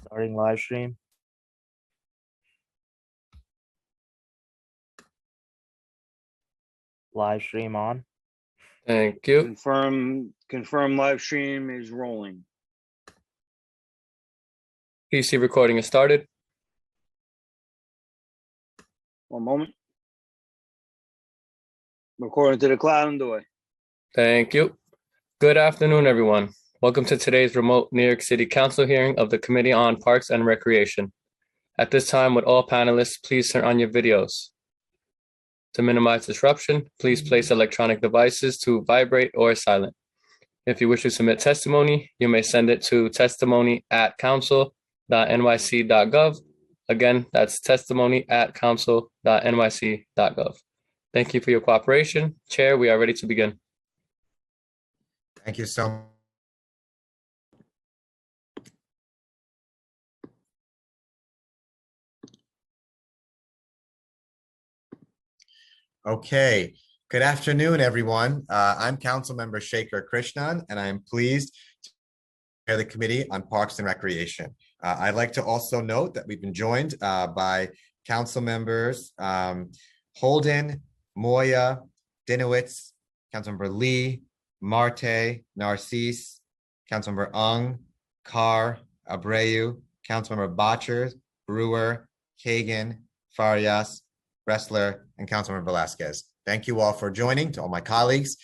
Starting live stream. Live stream on. Thank you. Confirm live stream is rolling. PC recording is started. One moment. Recording to the cloud and away. Thank you. Good afternoon, everyone. Welcome to today's remote New York City Council hearing of the Committee on Parks and Recreation. At this time, would all panelists please turn on your videos. To minimize disruption, please place electronic devices to vibrate or silent. If you wish to submit testimony, you may send it to testimony@council.nyc.gov. Again, that's testimony@council.nyc.gov. Thank you for your cooperation. Chair, we are ready to begin. Thank you so much. Okay, good afternoon, everyone. I'm Councilmember Shekhar Krishnan, and I am pleased to chair the Committee on Parks and Recreation. I'd like to also note that we've been joined by Council members Holden, Moya, Dinowitz, Councilmember Lee, Marte, Narcisse, Councilmember Ung, Carr, Abreu, Councilmember Botchers, Brewer, Kagan, Farias, Ressler, and Councilmember Velasquez. Thank you all for joining, to all my colleagues.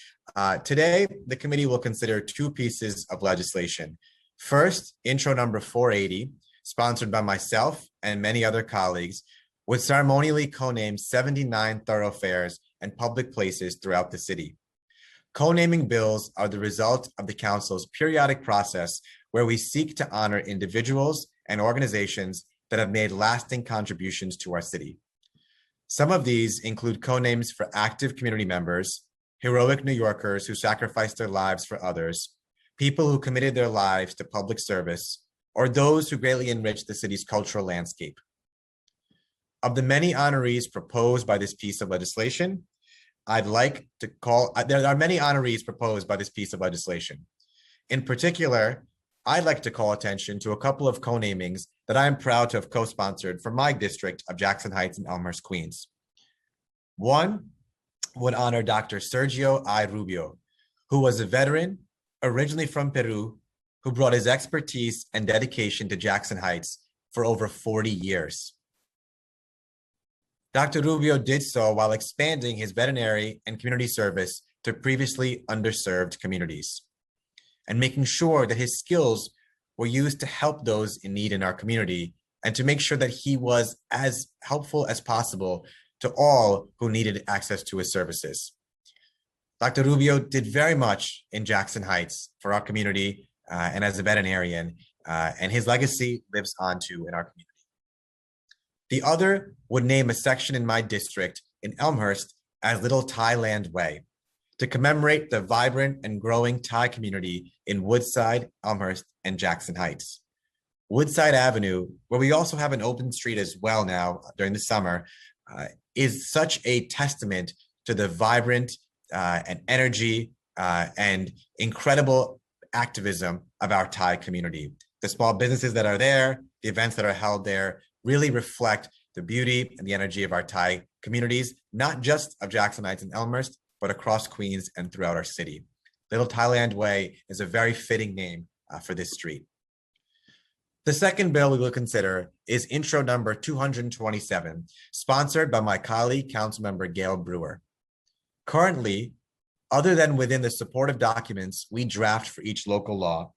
Today, the committee will consider two pieces of legislation. First, intro number 480, sponsored by myself and many other colleagues, would ceremonially co-name 79 thoroughfares and public places throughout the city. Co-naming bills are the result of the council's periodic process where we seek to honor individuals and organizations that have made lasting contributions to our city. Some of these include co-names for active community members, heroic New Yorkers who sacrificed their lives for others, people who committed their lives to public service, or those who greatly enriched the city's cultural landscape. Of the many honorees proposed by this piece of legislation, there are many honorees proposed by this piece of legislation. In particular, I'd like to call attention to a couple of co-namings that I am proud to have co-sponsored for my district of Jackson Heights and Elmhurst, Queens. One would honor Dr. Sergio I. Rubio, who was a veteran originally from Peru, who brought his expertise and dedication to Jackson Heights for over 40 years. Dr. Rubio did so while expanding his veterinary and community service to previously underserved communities, and making sure that his skills were used to help those in need in our community and to make sure that he was as helpful as possible to all who needed access to his services. Dr. Rubio did very much in Jackson Heights for our community and as a veterinarian, and his legacy lives on too in our community. The other would name a section in my district in Elmhurst as Little Thailand Way, to commemorate the vibrant and growing Thai community in Woodside, Elmhurst, and Jackson Heights. Woodside Avenue, where we also have an open street as well now during the summer, is such a testament to the vibrant and energy and incredible activism of our Thai community. The small businesses that are there, the events that are held there, really reflect the beauty and the energy of our Thai communities, not just of Jackson Heights and Elmhurst, but across Queens and throughout our city. Little Thailand Way is a very fitting name for this street. The second bill we will consider is intro number 227, sponsored by my colleague, Councilmember Gail Brewer. Currently, other than within the supportive documents we draft for each local law,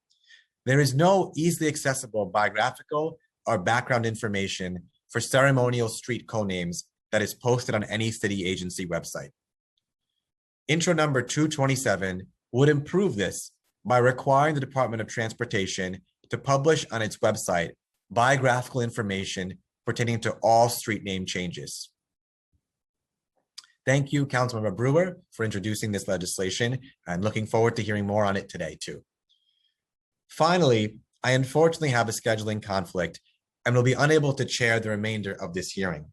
there is no easily accessible biographical or background information for ceremonial street co-names that is posted on any city agency website. Intro number 227 would improve this by requiring the Department of Transportation to publish on its website biographical information pertaining to all street name changes. Thank you, Councilmember Brewer, for introducing this legislation, and looking forward to hearing more on it today, too. Finally, I unfortunately have a scheduling conflict and will be unable to chair the remainder of this hearing.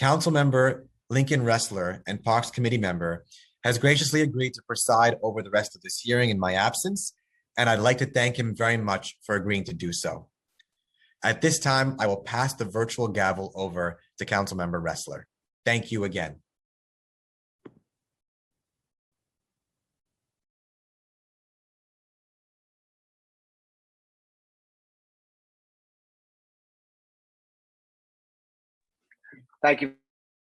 Councilmember Lincoln Ressler and Parks Committee member has graciously agreed to preside over the rest of this hearing in my absence, and I'd like to thank him very much for agreeing to do so. At this time, I will pass the virtual gavel over to Councilmember Ressler. Thank you again. Thank you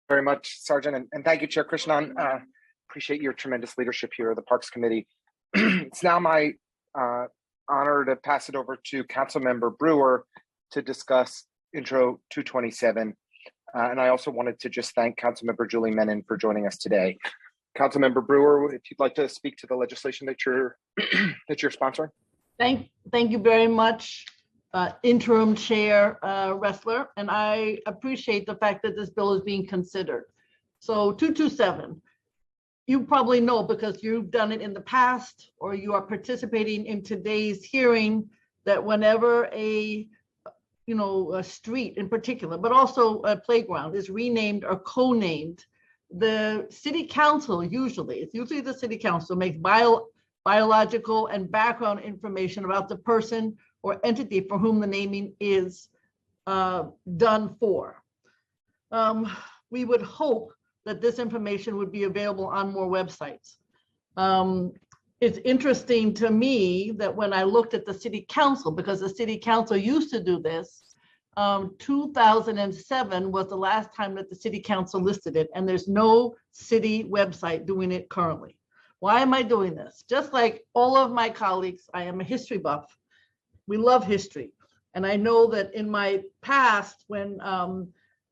very much, Sergeant, and thank you, Chair Krishnan. Appreciate your tremendous leadership here of the Parks Committee. It's now my honor to pass it over to Councilmember Brewer to discuss Intro 227. And I also wanted to just thank Councilmember Julie Menon for joining us today. Councilmember Brewer, if you'd like to speak to the legislation that you're sponsoring. Thank you very much, Interim Chair Ressler, and I appreciate the fact that this bill is being considered. So 227, you probably know because you've done it in the past or you are participating in today's hearing that whenever a street in particular, but also a playground is renamed or co-named, the city council it's usually the city council makes biological and background information about the person or entity for whom the naming is done for. We would hope that this information would be available on more websites. It's interesting to me that when I looked at the city council, because the city council used to do this, 2007 was the last time that the city council listed it, and there's no city website doing it currently. Why am I doing this? Just like all of my colleagues, I am a history buff. We love history. And I know that in my past, when,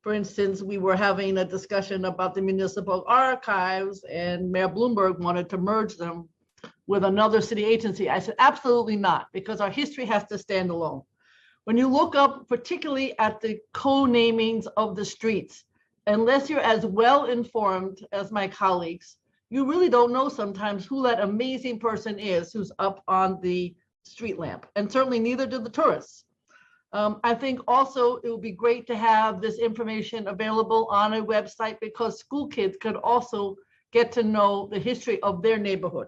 for instance, we were having a discussion about the municipal archives and Mayor Bloomberg wanted to merge them with another city agency, I said, absolutely not, because our history has to stand alone. When you look up, particularly at the co-namings of the streets, unless you're as well informed as my colleagues, you really don't know sometimes who that amazing person is who's up on the street lamp, and certainly neither do the tourists. I think also it would be great to have this information available on a website because school kids could also get to know the history of their neighborhood.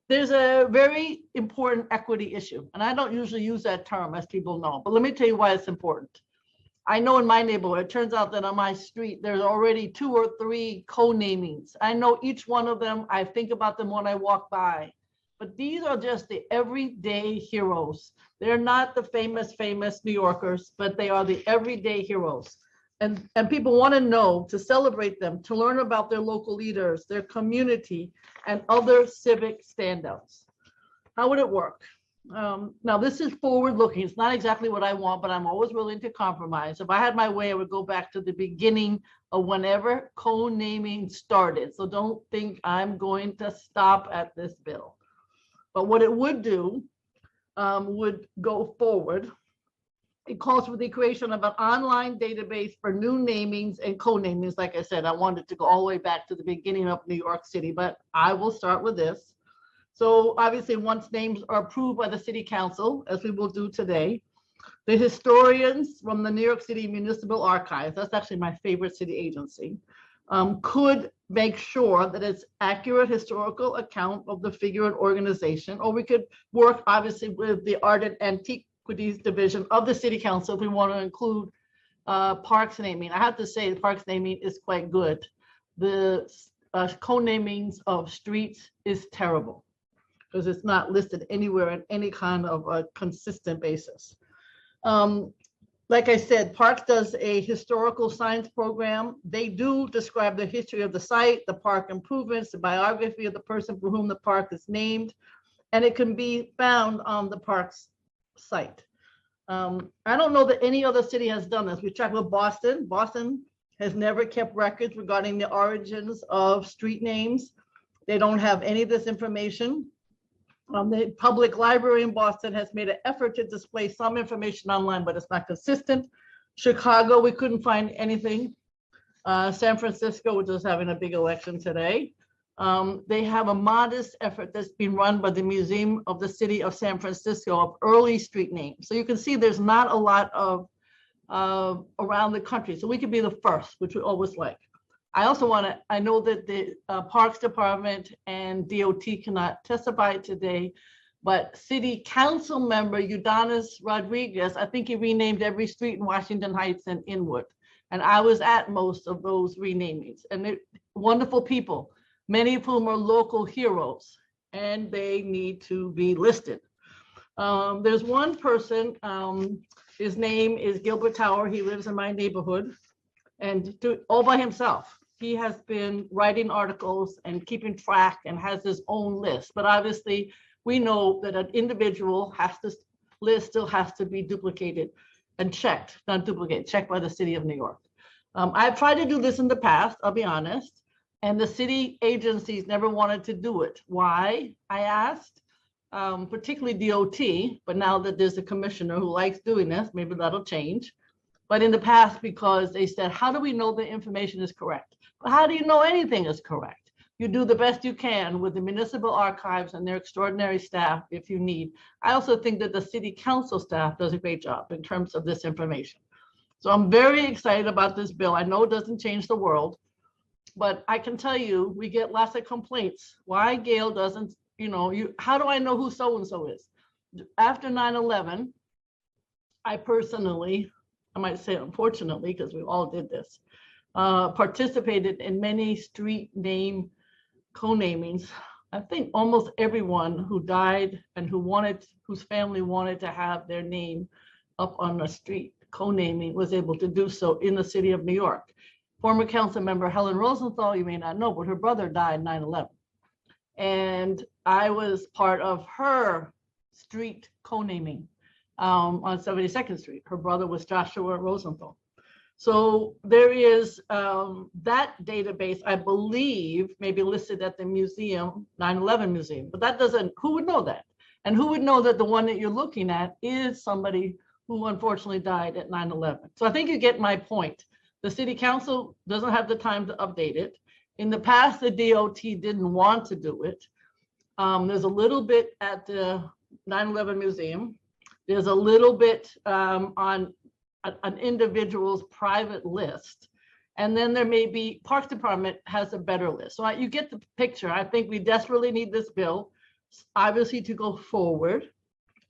There's a very important equity issue, and I don't usually use that term, as people know, but let me tell you why it's important. I know in my neighborhood, it turns out that on my street, there's already 2 or 3 co-namings. I know each one of them. I think about them when I walk by. But these are just the everyday heroes. They're not the famous New Yorkers, but they are the everyday heroes. And people want to know, to celebrate them, to learn about their local leaders, their community, and other civic standouts. How would it work? Now, this is forward-looking. It's not exactly what I want, but I'm always willing to compromise. If I had my way, I would go back to the beginning of whenever co-naming started. So don't think I'm going to stop at this bill. But what it would do would go forward. It calls for the creation of an online database for new namings and co-namings. Like I said, I wanted to go all the way back to the beginning of New York City, but I will start with this. So obviously, once names are approved by the city council, as we will do today, the historians from the New York City Municipal Archives, that's actually my favorite city agency, could make sure that it's accurate historical account of the figure and organization, or we could work obviously with the Art and Antiquities Division of the City Council if we want to include parks naming. I have to say the parks naming is quite good. The co-namings of streets is terrible because it's not listed anywhere in any kind of a consistent basis. Like I said, Parks does a historical science program. They do describe the history of the site, the park improvements, the biography of the person for whom the park is named, and it can be found on the park's site. I don't know that any other city has done this. We checked with Boston. Boston has never kept records regarding the origins of street names. They don't have any of this information. The public library in Boston has made an effort to display some information online, but it's not consistent. Chicago, we couldn't find anything. San Francisco, which is having a big election today, they have a modest effort that's being run by the Museum of the City of San Francisco of early street names. So you can see there's not a lot of around the country. So we could be the first, which we always like. I also I know that the Parks Department and DOT cannot testify today, But city council member Udonis Rodriguez, I think he renamed every street in Washington Heights and Inwood. And I was at most of those renamings, and they're wonderful people, many of whom are local heroes, and they need to be listed. There's one person, his name is Gilbert Tower. He lives in my neighborhood, and all by himself. He has been writing articles and keeping track and has his own list. But obviously, we know that an individual list still has to be duplicated and checked, not duplicated, checked by the city of New York. I've tried to do this in the past, I'll be honest, and the city agencies never wanted to do it. Why? I asked, particularly DOT, but now that there's a commissioner who likes doing this, maybe that'll change. But in the past, because they said, how do we know the information is correct? Well, how do you know anything is correct? You do the best you can with the municipal archives and their extraordinary staff if you need. I also think that the city council staff does a great job in terms of this information. So I'm very excited about this bill. I know it doesn't change the world, but I can tell you, we get lots of complaints. Why Gail doesn't, how do I know who so-and-so is? After 9/11, I personally, I might say unfortunately, because we all did this, participated in many street name co-namings. I think almost everyone who died and whose family wanted to have their name up on a street co-naming was able to do so in the city of New York. Former council member Helen Rosenthal, you may not know, but her brother died 9/11. And I was part of her street co-naming on 72nd Street. Her brother was Joshua Rosenthal. So there is that database, I believe, may be listed at the museum, 9/11 museum, but that doesn't, who would know that? And who would know that the one that you're looking at is somebody who unfortunately died at 9/11? So I think you get my point. The city council doesn't have the time to update it. In the past, the DOT didn't want to do it. There's a little bit at the 9/11 museum. There's a little bit on an individual's private list. And then there may be, Parks Department has a better list. So you get the picture. I think we desperately need this bill, obviously, to go forward.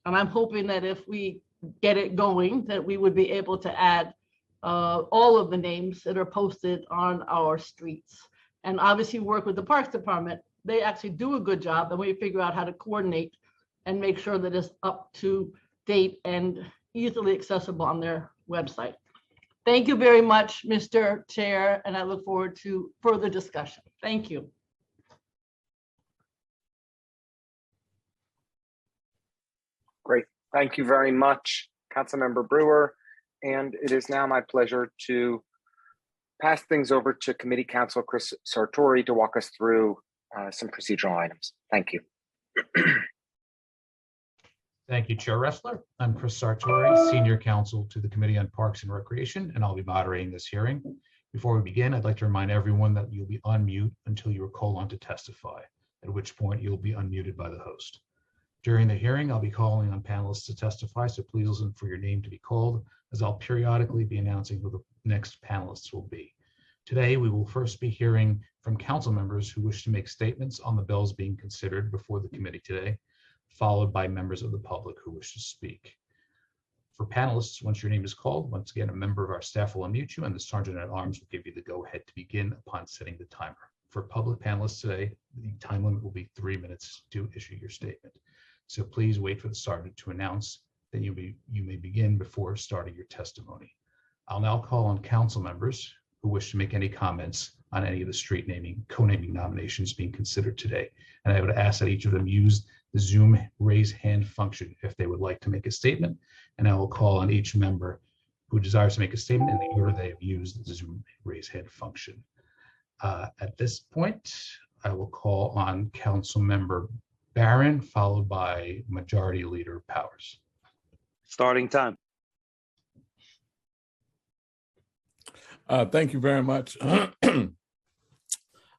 And I'm hoping that if we get it going, that we would be able to add all of the names that are posted on our streets. And obviously work with the Parks Department. They actually do a good job, and we figure out how to coordinate and make sure that it's up to date and easily accessible on their website. Thank you very much, Mr. Chair, and I look forward to further discussion. Thank you. Great. Thank you very much, Councilmember Brewer. And it is now my pleasure to pass things over to Committee Counsel Chris Sartori to walk us through some procedural items. Thank you. Thank you, Chair Ressler. I'm Chris Sartori, Senior Counsel to the Committee on Parks and Recreation, and I'll be moderating this hearing. Before we begin, I'd like to remind everyone that you'll be on mute until you are called on to testify, at which point you'll be unmuted by the host. During the hearing, I'll be calling on panelists to testify, so please listen for your name to be called, as I'll periodically be announcing who the next panelists will be. Today, we will first be hearing from council members who wish to make statements on the bills being considered before the committee today, followed by members of the public who wish to speak. For panelists, once your name is called, once again, a member of our staff will unmute you and the Sergeant at Arms will give you the go-ahead to begin upon setting the timer. For public panelists today, the time limit will be 3 minutes to issue your statement. So please wait for the sergeant to announce, then you may begin before starting your testimony. I'll now call on council members who wish to make any comments on any of the street naming, co-naming nominations being considered today. And I would ask that each of them use the Zoom raise hand function if they would like to make a statement. And I will call on each member who desires to make a statement in the order they have used the Zoom raise hand function. At this point, I will call on Council Member Barron, followed by Majority Leader Powers. Starting time. Thank you very much.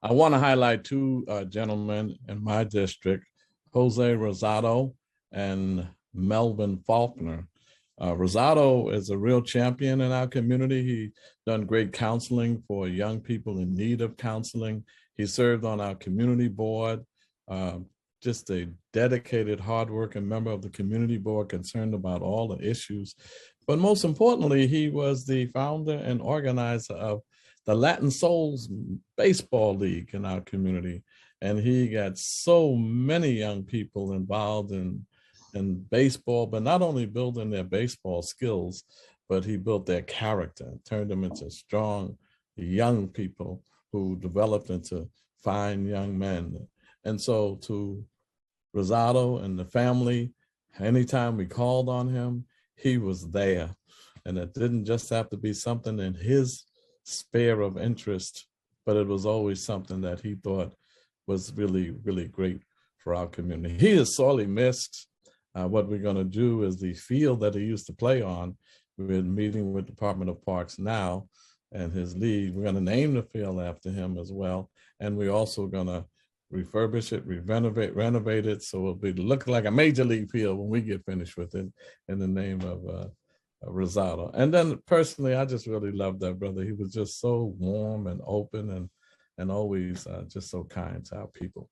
I want to highlight two gentlemen in my district, Jose Rosado and Melvin Faulkner. Rosado is a real champion in our community. He done great counseling for young people in need of counseling. He served on our community board just a dedicated, hardworking member of the community board concerned about all the issues. But most importantly, he was the founder and organizer of the Latin Souls Baseball League in our community. And he got so many young people involved in baseball, but not only building their baseball skills, but he built their character and turned them into strong young people who developed into fine young men. And so to Rosado and the family, anytime we called on him, he was there. And it didn't just have to be something in his sphere of interest, but it was always something that he thought was really, really great for our community. He is sorely missed. What we're going to do is the field that he used to play on, we're meeting with Department of Parks now and his league. We're going to name the field after him as well. And we're also going to refurbish it, renovate it, so it'll be look like a major league field when we get finished with it in the name of Rosado. And then personally, I just really loved that brother. He was just so warm and open and always just so kind to our people.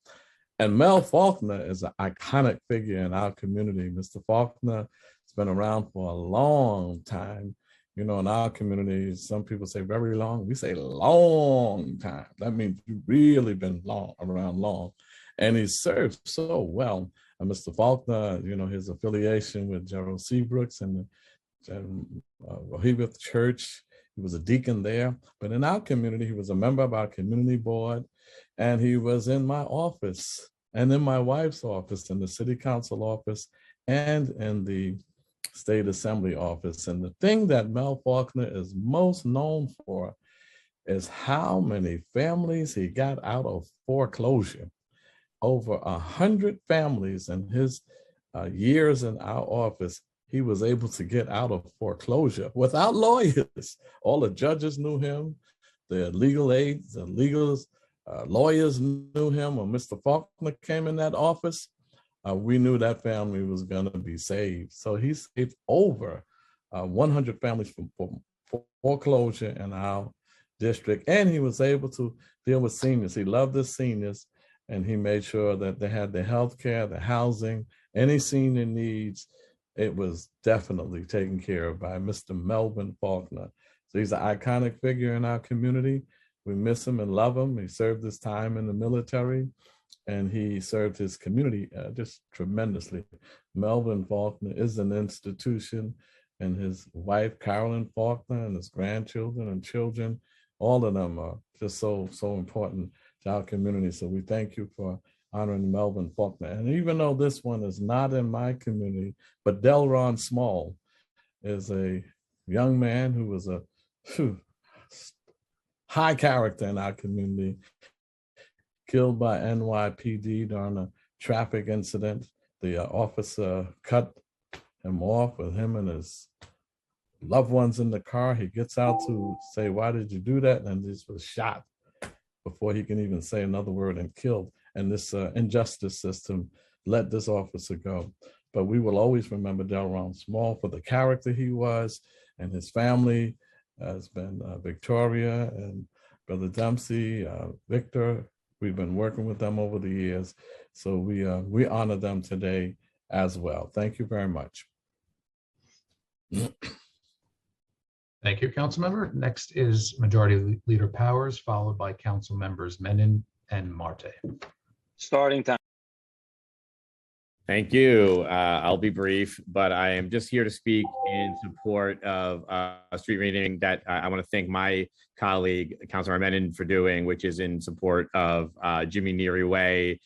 And Mel Faulkner is an iconic figure in our community. Mr. Faulkner has been around for a long time. You know, in our community, some people say very long. We say long time. That means you've really been around long. And he served so well. And Mr. Faulkner, you know, his affiliation with Gerald Seabrooks and Rehoboth Church, he was a deacon there. But in our community, he was a member of our community board. And he was in my office and in my wife's office, in the city council office, and in the state assembly office. And the thing that Mel Faulkner is most known for is how many families he got out of foreclosure. Over 100 families in his years in our office, he was able to get out of foreclosure without lawyers. All the judges knew him, the legal aides, the legals, lawyers knew him. When Mr. Faulkner came in that office, we knew that family was going to be saved. So he saved over 100 families from foreclosure in our district. And he was able to deal with seniors. He loved the seniors, and he made sure that they had the health care, the housing, any senior needs. It was definitely taken care of by Mr. Melvin Faulkner. So he's an iconic figure in our community. We miss him and love him. He served his time in the military, and he served his community just tremendously. Melvin Faulkner is an institution, and his wife, Carolyn Faulkner, and his grandchildren and children, all of them are just so important to our community. So we thank you for honoring Melvin Faulkner. And even though this one is not in my community, but Delron Small is a young man who was a high character in our community, killed by NYPD during a traffic incident. The officer cut him off with him and his loved ones in the car. He gets out to say, "Why did you do that?" And this was shot before he can even say another word, and killed. And this injustice system let this officer go. But we will always remember Delron Small for the character he was, and his family has been Victoria and Brother Dempsey, Victor. We've been working with them over the years. So we honor them today as well. Thank you very much. Thank you, Councilmember. Next is Majority Leader Powers, followed by Council Members Menon and Marte. Starting time. Thank you. I'll be brief, but I am just here to speak in support of a street reading that I want to thank my colleague, Councilor Menon, for doing, which is in support of Jimmy Neary Way,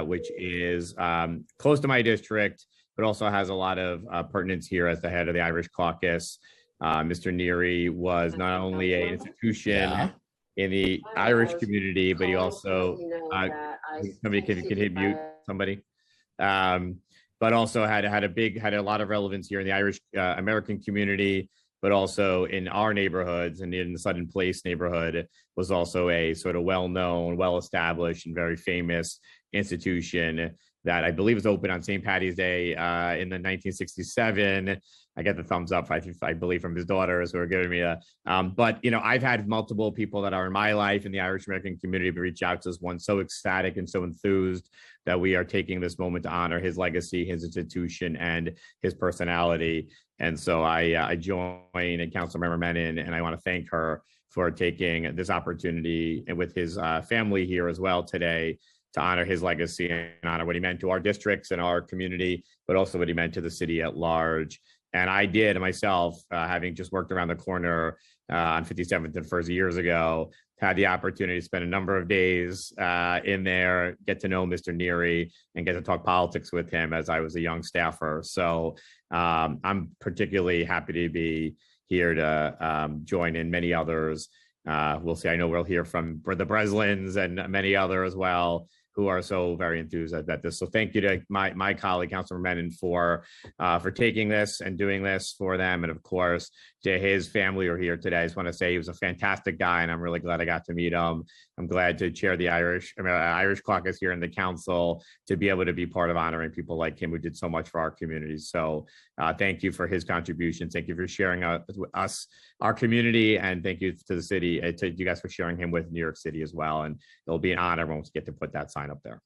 which is close to my district, but also has a lot of pertinence here as the head of the Irish Caucus. Mr. Neary was not only an institution in the Irish community, but he also, somebody can hit mute somebody. But also had a lot of relevance here in the Irish American community, but also in our neighborhoods, and in the Sutton Place neighborhood was also a sort of well-known, well-established, and very famous institution that I believe was opened on St. Patty's Day in the 1967. I get the thumbs up, I believe, from his daughters who are giving me a, but, you know, I've had multiple people that are in my life in the Irish American community reach out to us, one so ecstatic and so enthused that we are taking this moment to honor his legacy, his institution, and his personality. And so I join Councilmember Menon, and I want to thank her for taking this opportunity and with his family here as well today to honor his legacy and honor what he meant to our districts and our community, but also what he meant to the city at large. And I did myself, having just worked around the corner on 57th and First years ago, had the opportunity to spend a number of days in there, get to know Mr. Neary, and get to talk politics with him as I was a young staffer. So I'm particularly happy to be here to join in many others. We'll see. I know we'll hear from the Breslins and many others as well, who are so very enthused about this. So thank you to my colleague, Councilor Menon, for taking this and doing this for them. And of course, to his family who are here today. I just want to say he was a fantastic guy, and I'm really glad I got to meet him. I'm glad to chair the Irish caucus here in the council, to be able to be part of honoring people like him who did so much for our community. So thank you for his contributions. Thank you for sharing with us, our community, and thank you to the city, to you guys for sharing him with New York City as well. And it'll be an honor when we get to put that sign up there.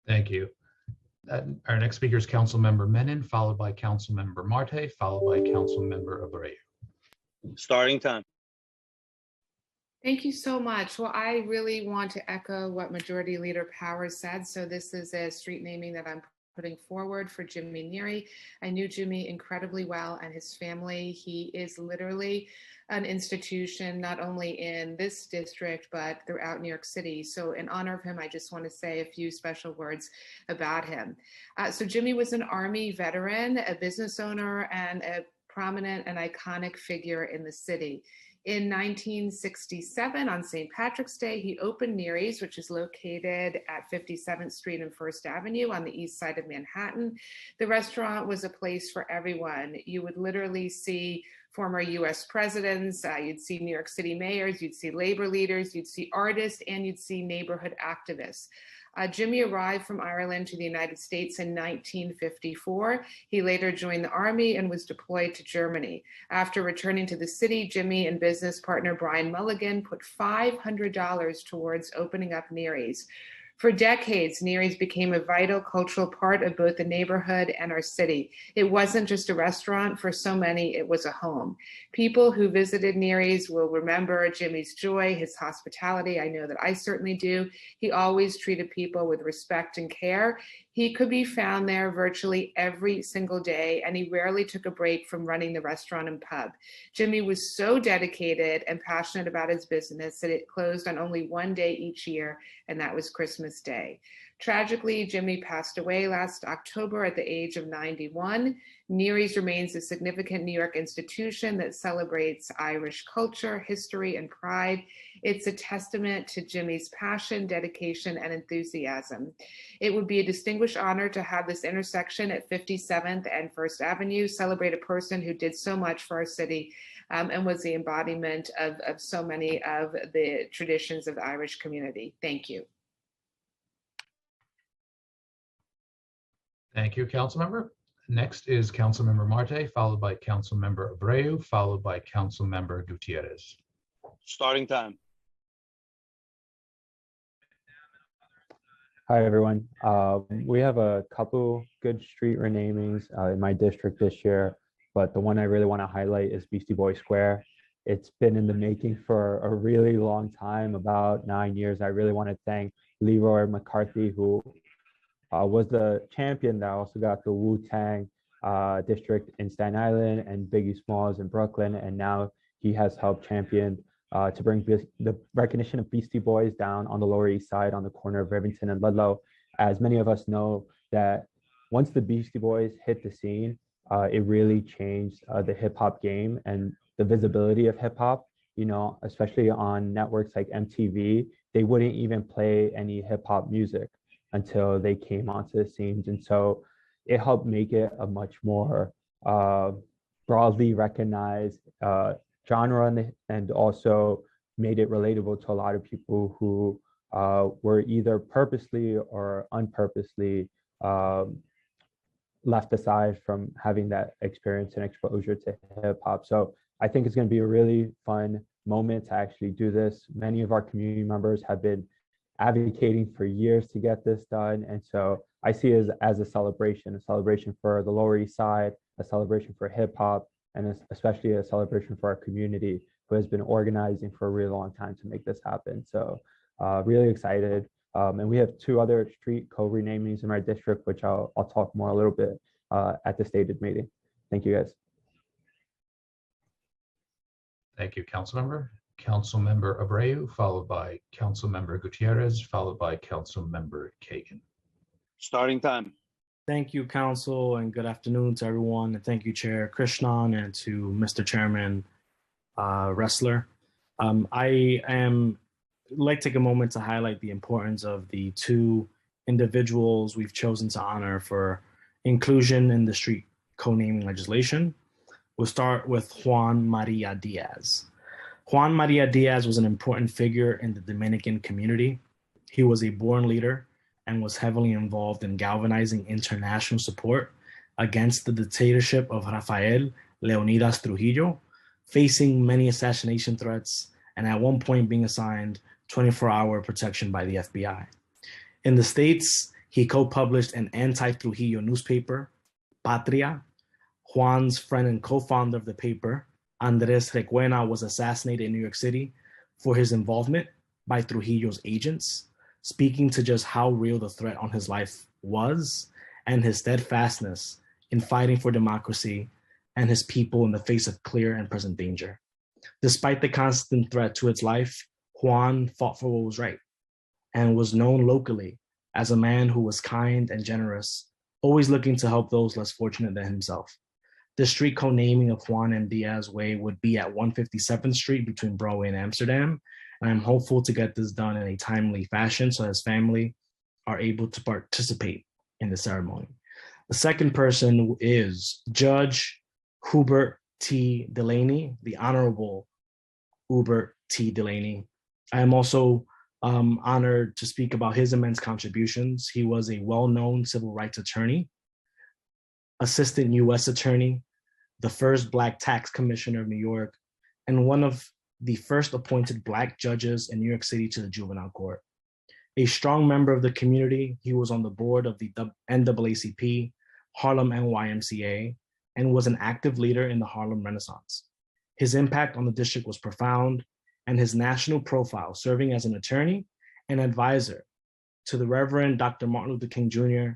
Thank you. Our next speaker is Councilmember Menon, followed by Councilmember Marte, followed by Councilmember Abreu. Starting time. Thank you so much. Well, I really want to echo what Majority Leader Powers said. So this is a street naming that I'm putting forward for Jimmy Neary. I knew Jimmy incredibly well and his family. He is literally an institution, not only in this district, but throughout New York City. So in honor of him, I just want to say a few special words about him. So Jimmy was an Army veteran, a business owner, and a prominent and iconic figure in the city. In 1967, on St. Patrick's Day, he opened Neary's, which is located at 57th Street and First Avenue on the east side of Manhattan. The restaurant was a place for everyone. You would literally see former US presidents, you'd see New York City mayors, you'd see labor leaders, you'd see artists, and you'd see neighborhood activists. Jimmy arrived from Ireland to the United States in 1954. He later joined the Army and was deployed to Germany. After returning to the city, Jimmy and business partner Brian Mulligan put $500 towards opening up Neary's. For decades, Neary's became a vital cultural part of both the neighborhood and our city. It wasn't just a restaurant. For so many, it was a home. People who visited Neary's will remember Jimmy's joy, his hospitality. I know that I certainly do. He always treated people with respect and care. He could be found there virtually every single day, and he rarely took a break from running the restaurant and pub. Jimmy was so dedicated and passionate about his business that it closed on only one day each year, and that was Christmas Day. Tragically, Jimmy passed away last October at the age of 91. Neary's remains a significant New York institution that celebrates Irish culture, history, and pride. It's a testament to Jimmy's passion, dedication, and enthusiasm. It would be a distinguished honor to have this intersection at 57th and First Avenue celebrate a person who did so much for our city and was the embodiment of so many of the traditions of the Irish community. Thank you. Thank you, Councilmember. Next is Councilmember Marte, followed by Councilmember Abreu, followed by Councilmember Gutierrez. Starting time. Hi, everyone. We have a couple good street renamings in my district this year, but the one I really want to highlight is Beastie Boy Square. It's been in the making for a really long time, about 9 years. I really want to thank Leroy McCarthy, who was the champion that also got the Wu-Tang district in Staten Island and Biggie Smalls in Brooklyn. And now he has helped champion to bring the recognition of Beastie Boys down on the Lower East Side on the corner of Rivington and Ludlow. As many of us know, that once the Beastie Boys hit the scene, it really changed the hip hop game and the visibility of hip hop, you know, especially on networks like MTV. They wouldn't even play any hip hop music until they came onto the scenes. And so it helped make it a much more broadly recognized genre, and also made it relatable to a lot of people who were either purposely or unpurposely left aside from having that experience and exposure to hip hop. So I think it's going to be a really fun moment to actually do this. Many of our community members have been advocating for years to get this done. And so I see it as a celebration for the Lower East Side, a celebration for hip hop, and especially a celebration for our community who has been organizing for a really long time to make this happen. So really excited. And we have 2 other street co-renamings in my district, which I'll talk more a little bit at the stated meeting. Thank you, guys. Thank you, Councilmember. Councilmember Abreu, followed by Councilmember Gutierrez, followed by Councilmember Kagan. Starting time. Thank you, Council, and good afternoon to everyone. And thank you, Chair Krishnan, and to Mr. Chairman Wrestler. Like to take a moment to highlight the importance of the 2 individuals we've chosen to honor for inclusion in the street co-naming legislation. We'll start with Juan Maria Diaz. Juan Maria Diaz was an important figure in the Dominican community. He was a born leader and was heavily involved in galvanizing international support against the dictatorship of Rafael Leonidas Trujillo, facing many assassination threats and at one point being assigned 24-hour protection by the FBI. In the States, he co-published an anti-Trujillo newspaper, Patria. Juan's friend and co-founder of the paper, Andres Requena, was assassinated in New York City for his involvement by Trujillo's agents, speaking to just how real the threat on his life was and his steadfastness in fighting for democracy and his people in the face of clear and present danger. Despite the constant threat to its life, Juan fought for what was right and was known locally as a man who was kind and generous, always looking to help those less fortunate than himself. The street co-naming of Juan M. Diaz Way would be at 157th Street between Broadway and Amsterdam, and I'm hopeful to get this done in a timely fashion so his family are able to participate in the ceremony. The second person is Judge Hubert T. Delaney, the Honorable Hubert T. Delaney. I am also honored to speak about his immense contributions. He was a well-known civil rights attorney, assistant U.S. attorney, the first Black tax commissioner of New York, and one of the first appointed Black judges in New York City to the juvenile court. A strong member of the community, he was on the board of the NAACP, Harlem NYMCA, and was an active leader in the Harlem Renaissance. His impact on the district was profound, and his national profile, serving as an attorney and advisor to the Reverend Dr. Martin Luther King Jr.,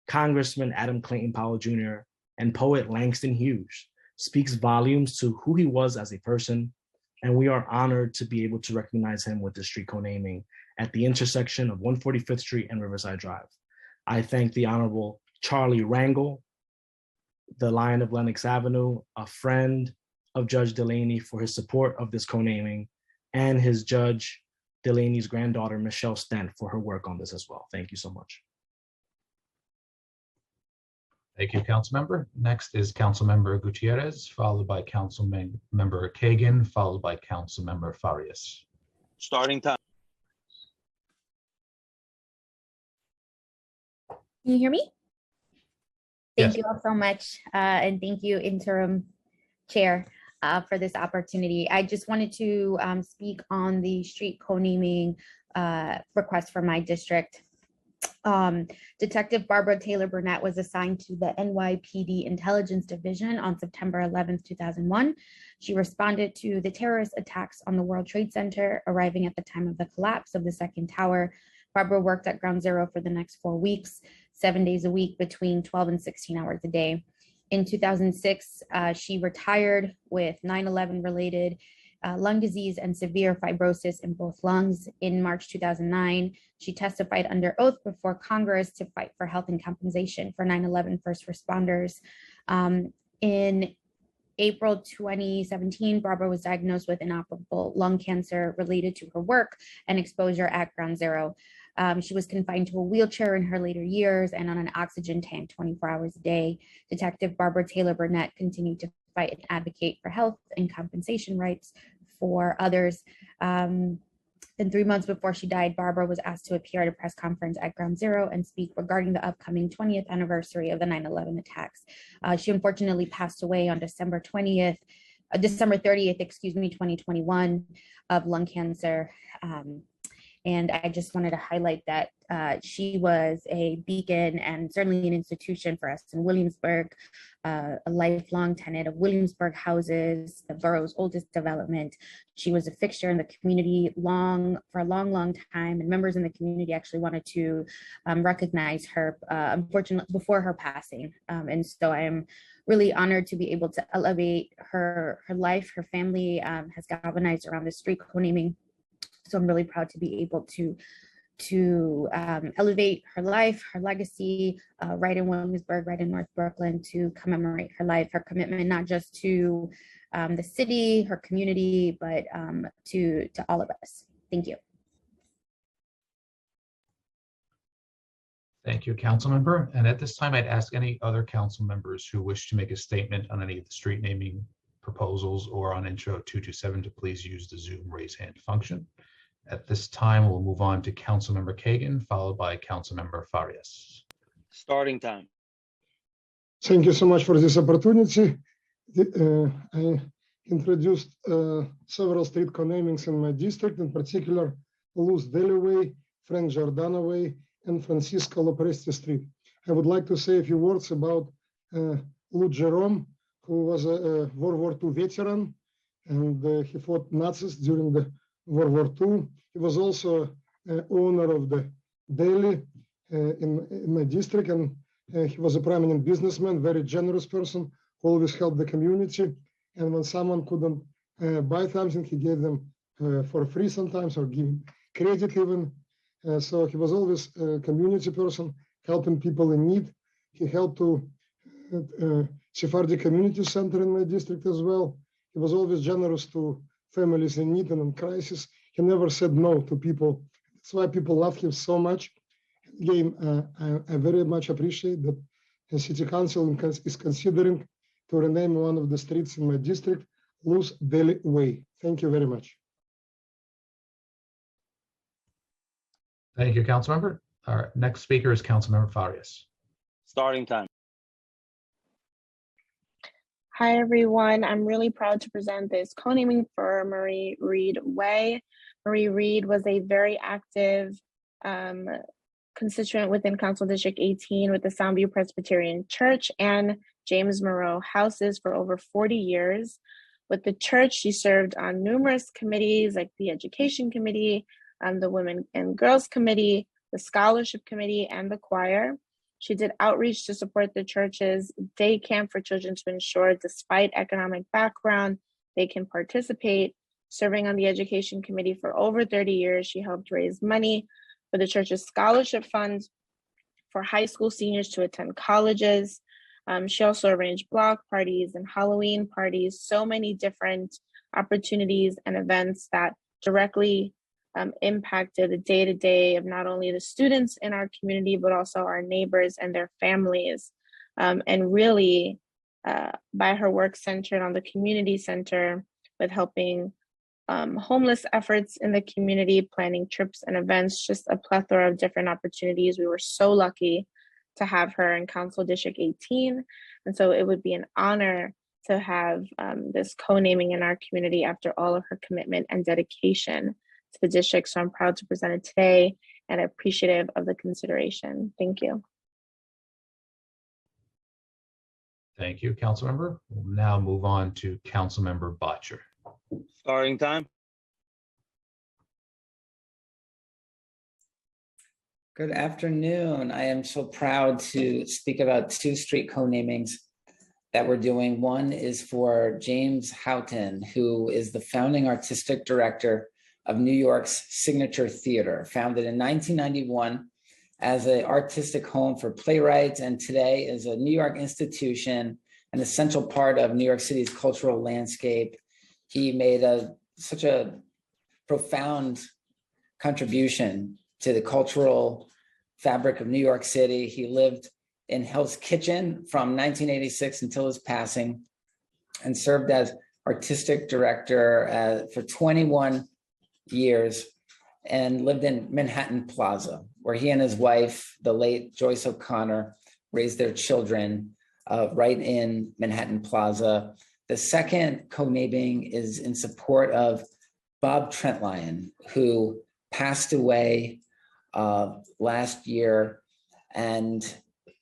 Congressman Adam Clayton Powell Jr., and poet Langston Hughes, speaks volumes to who he was as a person, and we are honored to be able to recognize him with the street co-naming at the intersection of 145th Street and Riverside Drive. I thank the Honorable Charlie Rangel, the Lion of Lenox Avenue, a friend of Judge Delaney, for his support of this co-naming, and his Judge Delaney's granddaughter, Michelle Stent, for her work on this as well. Thank you so much. Thank you, Councilmember. Next is Councilmember Gutierrez, followed by Councilmember Kagan, followed by Councilmember Farias. Starting time. Can you hear me? Yes. Thank you all so much. And thank you, Interim Chair, for this opportunity. I just wanted to speak on the street co-naming request for my district. Detective Barbara Taylor Burnett was assigned to the NYPD Intelligence Division on September 11th, 2001. She responded to the terrorist attacks on the World Trade Center, arriving at the time of the collapse of the second tower. Barbara worked at Ground Zero for the next 4 weeks, 7 days a week, between 12 and 16 hours a day. In 2006, she retired with 9/11 related lung disease and severe fibrosis in both lungs. In March 2009, she testified under oath before Congress to fight for health and compensation for 9/11 first responders. In April 2017, Barbara was diagnosed with inoperable lung cancer related to her work and exposure at Ground Zero. She was confined to a wheelchair in her later years and on an oxygen tank 24 hours a day. Detective Barbara Taylor Burnett continued to fight and advocate for health and compensation rights for others. Then 3 months before she died, Barbara was asked to appear at a press conference at Ground Zero and speak regarding the upcoming 20th anniversary of the 9/11 attacks. She unfortunately passed away on December 30th, 2021 of lung cancer. And I just wanted to highlight that she was a beacon and certainly an institution for us in Williamsburg, a lifelong tenant of Williamsburg Houses, the borough's oldest development. She was a fixture in the community for a long time, and members in the community actually wanted to recognize her, unfortunately, before her passing. And so I am really honored to be able to elevate her life. Her family has galvanized around the street co-naming. So I'm really proud to be able to elevate her life, her legacy, right in Williamsburg, right in North Brooklyn, to commemorate her life, her commitment, not just to the city, her community, but to all of us. Thank you. Thank you, council member. And at this time, I'd ask any other council members who wish to make a statement on any of the street naming proposals or on Intro 227 to please use the Zoom raise hand function. At this time, we'll move on to Councilmember Kagan, followed by Councilmember Farias. Starting time. Thank you so much for this opportunity. I introduced several street co-namings in my district, in particular Luz Deli Way, Frank Giordano Way, and Francisco Lopresti Street. I would like to say a few words about Lou Jerome, who was a World War II veteran, and he fought Nazis during the World War II. He was also owner of the deli in my district, and he was a prominent businessman, very generous person, who always helped the community. And when someone couldn't buy something, he gave them for free sometimes, or give credit even. So he was always a community person, helping people in need. He helped to Sephardi Community Center in my district as well. He was always generous to families in need and in crisis. He never said no to people. That's why people love him so much. Again, I very much appreciate that the City Council is considering to rename one of the streets in my district, Luz Deli Way. Thank you very much. Thank you, Councilmember. Our next speaker is Councilmember Farias. Starting time. Hi, everyone. I'm really proud to present this co-naming for Marie Reed Way. Marie Reed was a very active constituent within Council District 18 with the Soundview Presbyterian Church and James Monroe Houses for over 40 years. With the church, she served on numerous committees like the Education Committee, the Women and Girls Committee, the Scholarship Committee, and the choir. She did outreach to support the church's day camp for children to ensure, despite economic background, they can participate. Serving on the Education Committee for over 30 years, she helped raise money for the church's scholarship fund for high school seniors to attend colleges. She also arranged block parties and Halloween parties, so many different opportunities and events that directly impacted the day-to-day of not only the students in our community, but also our neighbors and their families. And really, by her work centered on the community center with helping homeless efforts in the community, planning trips and events, just a plethora of different opportunities. We were so lucky to have her in Council District 18. And so it would be an honor to have this co-naming in our community after all of her commitment and dedication to the district. So I'm proud to present it today and appreciative of the consideration. Thank you. Thank you, Councilmember. We'll now move on to Councilmember Botcher. Starting time. Good afternoon. I am so proud to speak about two street co-namings that we're doing. One is for James Houghton, who is the founding artistic director of New York's Signature Theater, founded in 1991 as an artistic home for playwrights, and today is a New York institution, an essential part of New York City's cultural landscape. He made such a profound contribution to the cultural fabric of New York City. He lived in Hell's Kitchen from 1986 until his passing and served as artistic director for 21 years and lived in Manhattan Plaza, where he and his wife, the late Joyce O'Connor, raised their children right in Manhattan Plaza. The second co-naming is in support of Bob Trentlyon, who passed away last year, and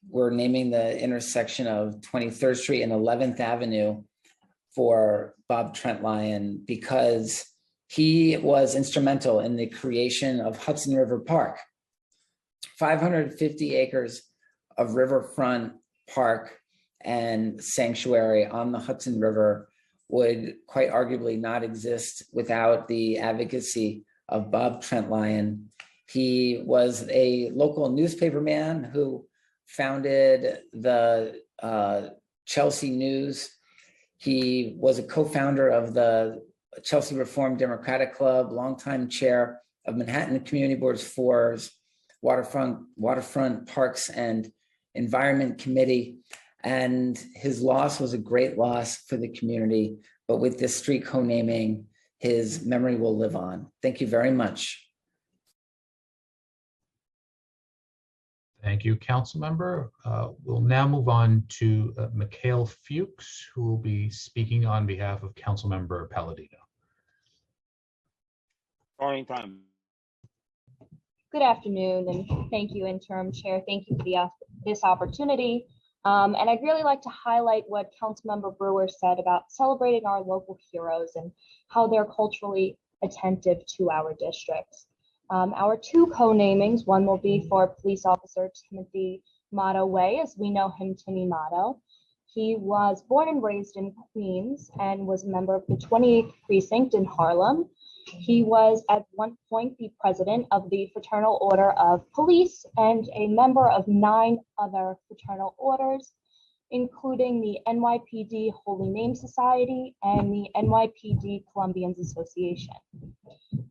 we're naming the intersection of 23rd Street and 11th Avenue for Bob Trentlyon because he was instrumental in the creation of Hudson River Park. 550 acres of riverfront park and sanctuary on the Hudson River would quite arguably not exist without the advocacy of Bob Trentlyon. He was a local newspaperman who founded the Chelsea News. He was a co-founder of the Chelsea Reformed Democratic Club, longtime chair of Manhattan Community Boards 4's Waterfront Parks and Environment Committee. And his loss was a great loss for the community. But with this street co-naming, his memory will live on. Thank you very much. Thank you, council member. We'll now move on to Mikhail Fuchs, who will be speaking on behalf of council member Palladino. Starting time. Good afternoon, and thank you, interim chair. Thank you for this opportunity. And I'd really like to highlight what Councilmember Brewer said about celebrating our local heroes and how they're culturally attentive to our districts. Our two co-namings, one will be for police officer Timothy Motto Way, as we know him, Timmy Motto. He was born and raised in Queens and was a member of the 28th Precinct in Harlem. He was at one point the president of the Fraternal Order of Police and a member of 9 other fraternal orders, including the NYPD Holy Name Society and the NYPD Columbians Association.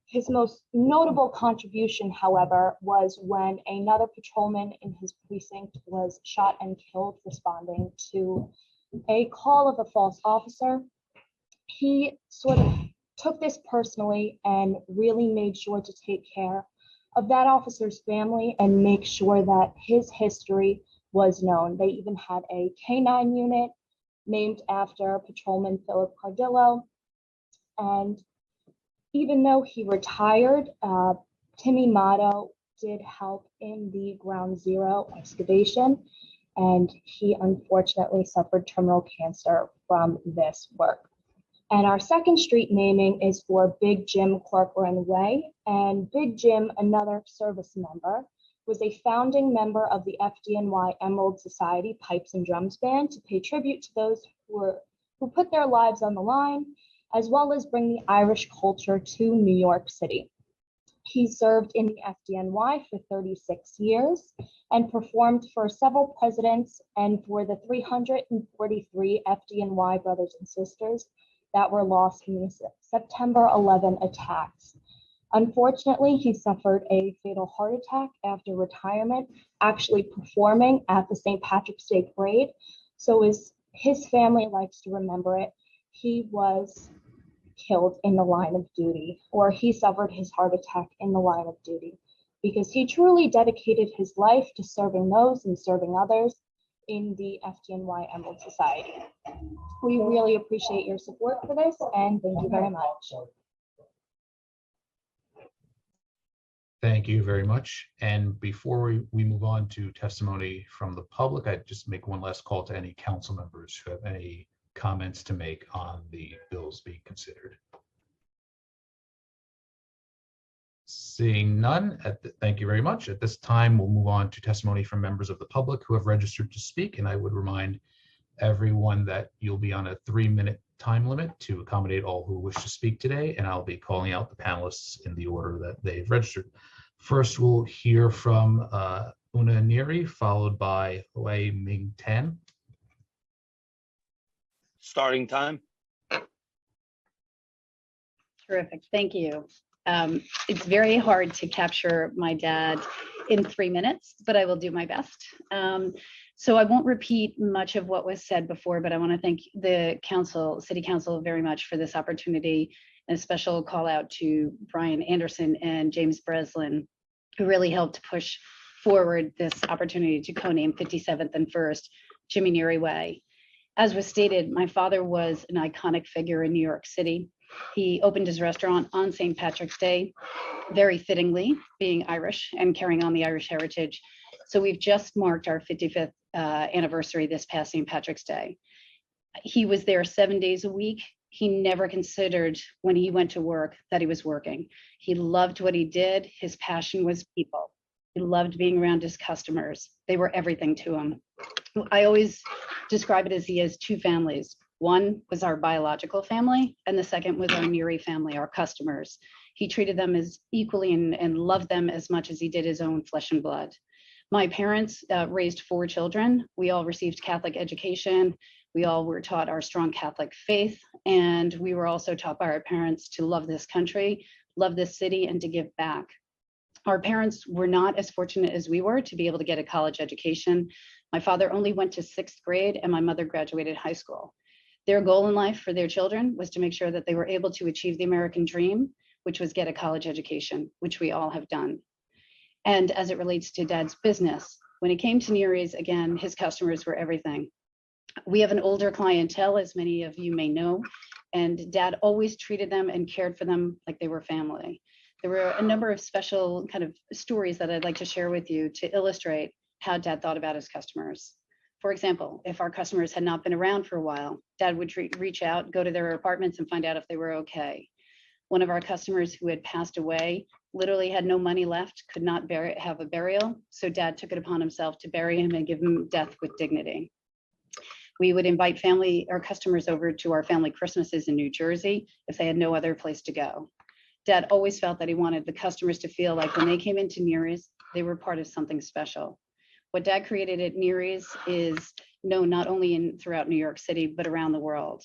His most notable contribution, however, was when another patrolman in his precinct was shot and killed responding to a call of a false officer. He sort of took this personally and really made sure to take care of that officer's family and make sure that his history was known. They even had a K-9 unit named after Patrolman Philip Cardillo. And even though he retired, Timmy Motto did help in the Ground Zero excavation, and he unfortunately suffered terminal cancer from this work. And our second street naming is for Big Jim Corcoran Way. And Big Jim, another service member, was a founding member of the FDNY Emerald Society Pipes and Drums Band to pay tribute to those who put their lives on the line, as well as bring the Irish culture to New York City. He served in the FDNY for 36 years and performed for several presidents and for the 343 FDNY brothers and sisters that were lost in the September 11 attacks. Unfortunately, he suffered a fatal heart attack after retirement, actually performing at the St. Patrick's Day Parade. So as his family likes to remember it, he was killed in the line of duty, or he suffered his heart attack in the line of duty, because he truly dedicated his life to serving those and serving others in the FDNY Emerald Society. We really appreciate your support for this, and thank you very much. Thank you very much. And before we move on to testimony from the public, I'd just make one last call to any council members who have any comments to make on the bills being considered. Seeing none, thank you very much. At this time, we'll move on to testimony from members of the public who have registered to speak. And I would remind everyone that you'll be on a 3-minute time limit to accommodate all who wish to speak today. And I'll be calling out the panelists in the order that they've registered. First, we'll hear from Una Neri, followed by Hui Ming Tan. Starting time. Terrific, thank you. It's very hard to capture my dad in 3 minutes, but I will do my best. So I won't repeat much of what was said before, but I want to thank the council, city council very much for this opportunity And a special call out to Brian Anderson and James Breslin, who really helped push forward this opportunity to co-name 57th and First Jimmy Neary Way. As was stated, my father was an iconic figure in New York City. He opened his restaurant on St. Patrick's Day, very fittingly, being Irish and carrying on the Irish heritage. So we've just marked our 55th anniversary this past St. Patrick's Day. He was there 7 days a week. He never considered when he went to work that he was working. He loved what he did. His passion was people. He loved being around his customers. They were everything to him. I always describe it as he has two families. One was our biological family, and the second was our Neary family, our customers. He treated them as equally and loved them as much as he did his own flesh and blood. My parents raised 4 children. We all received Catholic education. We all were taught our strong Catholic faith, and we were also taught by our parents to love this country, love this city, and to give back. Our parents were not as fortunate as we were to be able to get a college education. My father only went to 6th grade, and my mother graduated high school. Their goal in life for their children was to make sure that they were able to achieve the American dream, which was get a college education, which we all have done. And as it relates to Dad's business, when it came to Neary's, again, his customers were everything. We have an older clientele, as many of you may know, and Dad always treated them and cared for them like they were family. There were a number of special kind of stories that I'd like to share with you to illustrate how Dad thought about his customers. For example, if our customers had not been around for a while, Dad would reach out, go to their apartments and find out if they were okay. One of our customers who had passed away literally had no money left, could not have a burial. So Dad took it upon himself to bury him and give him death with dignity. We would invite our customers over to our family Christmases in New Jersey if they had no other place to go. Dad always felt that he wanted the customers to feel like when they came into Neary's, they were part of something special. What Dad created at Neary's is known not only throughout New York City, but around the world.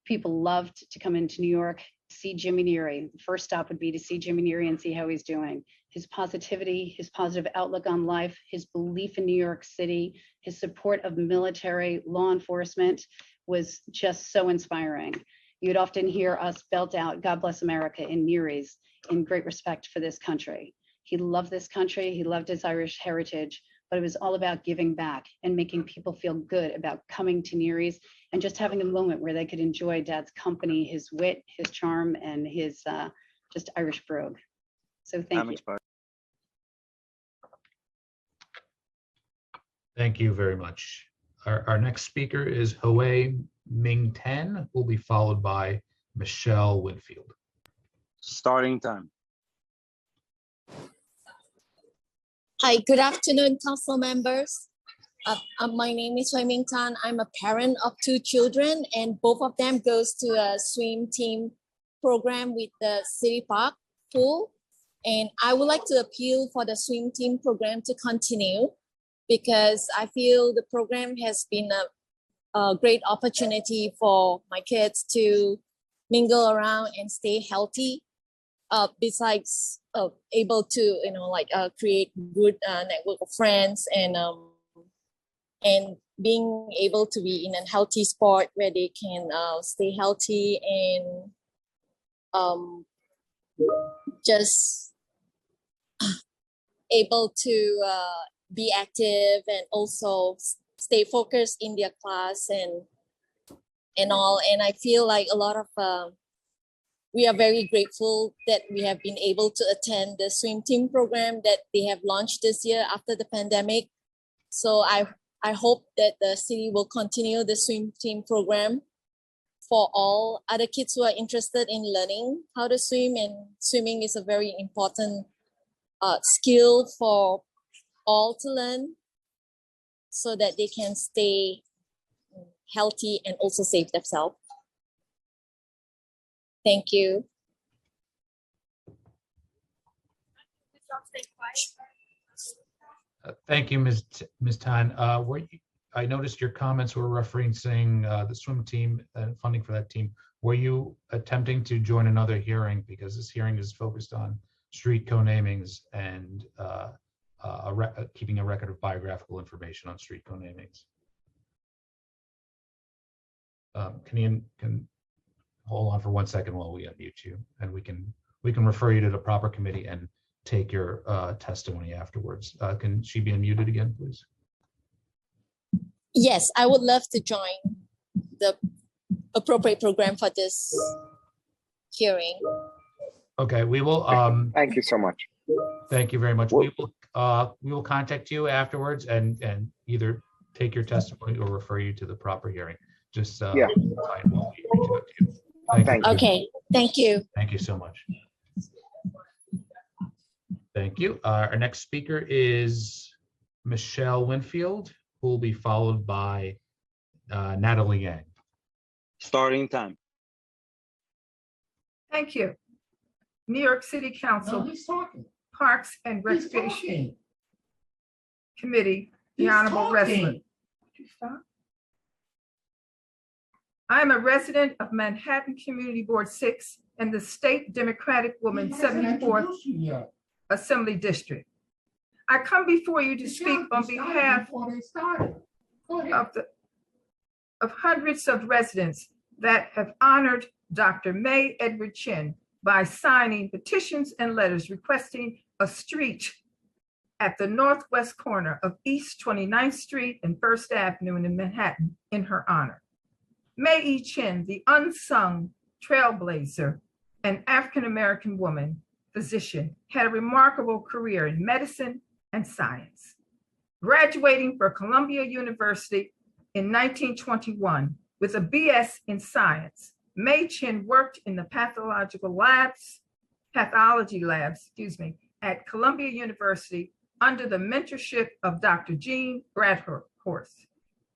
People loved to come into New York, see Jimmy Neary. The first stop would be to see Jimmy Neary and see how he's doing. His positivity, his positive outlook on life, his belief in New York City, his support of military, law enforcement was just so inspiring. You'd often hear us belt out, God bless America in Neary's, in great respect for this country. He loved this country, he loved his Irish heritage, but it was all about giving back and making people feel good about coming to Neary's and just having a moment where they could enjoy Dad's company, his wit, his charm, and his just Irish brogue. So thank you. Thank you very much. Our next speaker is Hui Ming Tan, will be followed by Michelle Winfield. Starting time. Hi, good afternoon, council members. My name is Hui Ming Tan. I'm a parent of 2 children, and both of them goes to a swim team program with the City Park pool. And I would like to appeal for the swim team program to continue because I feel the program has been a great opportunity for my kids to mingle around and stay healthy. Besides able to create good network of friends and being able to be in a healthy sport where they can stay healthy and just able to be active and also stay focused in their class and all. And I feel like a lot of we are very grateful that we have been able to attend the swim team program that they have launched this year after the pandemic. So I hope that the city will continue the swim team program for all other kids who are interested in learning how to swim. And swimming is a very important skill for all to learn so that they can stay healthy and also save themselves. Thank you. Thank you, Ms. Tan. I noticed your comments were referencing the swim team and funding for that team. Were you attempting to join another hearing? Because this hearing is focused on street co-namings and keeping a record of biographical information on street co-namings. hold on for 1 second while we unmute you, and we can refer you to the proper committee and take your testimony afterwards. Can she be unmuted again, please? Yes, I would love to join the appropriate program for this hearing. Okay, we will. Thank you so much. Thank you very much. We will contact you afterwards and either take your testimony or refer you to the proper hearing. Just Yeah. fine while we reach out to you. Thank you. Okay, thank you. Thank you so much. Thank you. Our next speaker is Michelle Winfield, who will be followed by Natalie Yang. Starting time. Thank you. New York City Council, Parks and Recreation Committee, the Honorable Wrestler. I am a resident of Manhattan Community Board 6 and the State Democratic Woman 74th Assembly District. I come before you to speak on behalf of hundreds of residents that have honored Dr. May Edward Chin by signing petitions and letters requesting a street at the northwest corner of East 29th Street and First Avenue in Manhattan in her honor. May E. Chin, the unsung trailblazer and African-American woman physician, had a remarkable career in medicine and science. Graduating from Columbia University in 1921 with a BS in science, May Chin worked in the pathology labs, at Columbia University under the mentorship of Dr. Jean Bradhurst.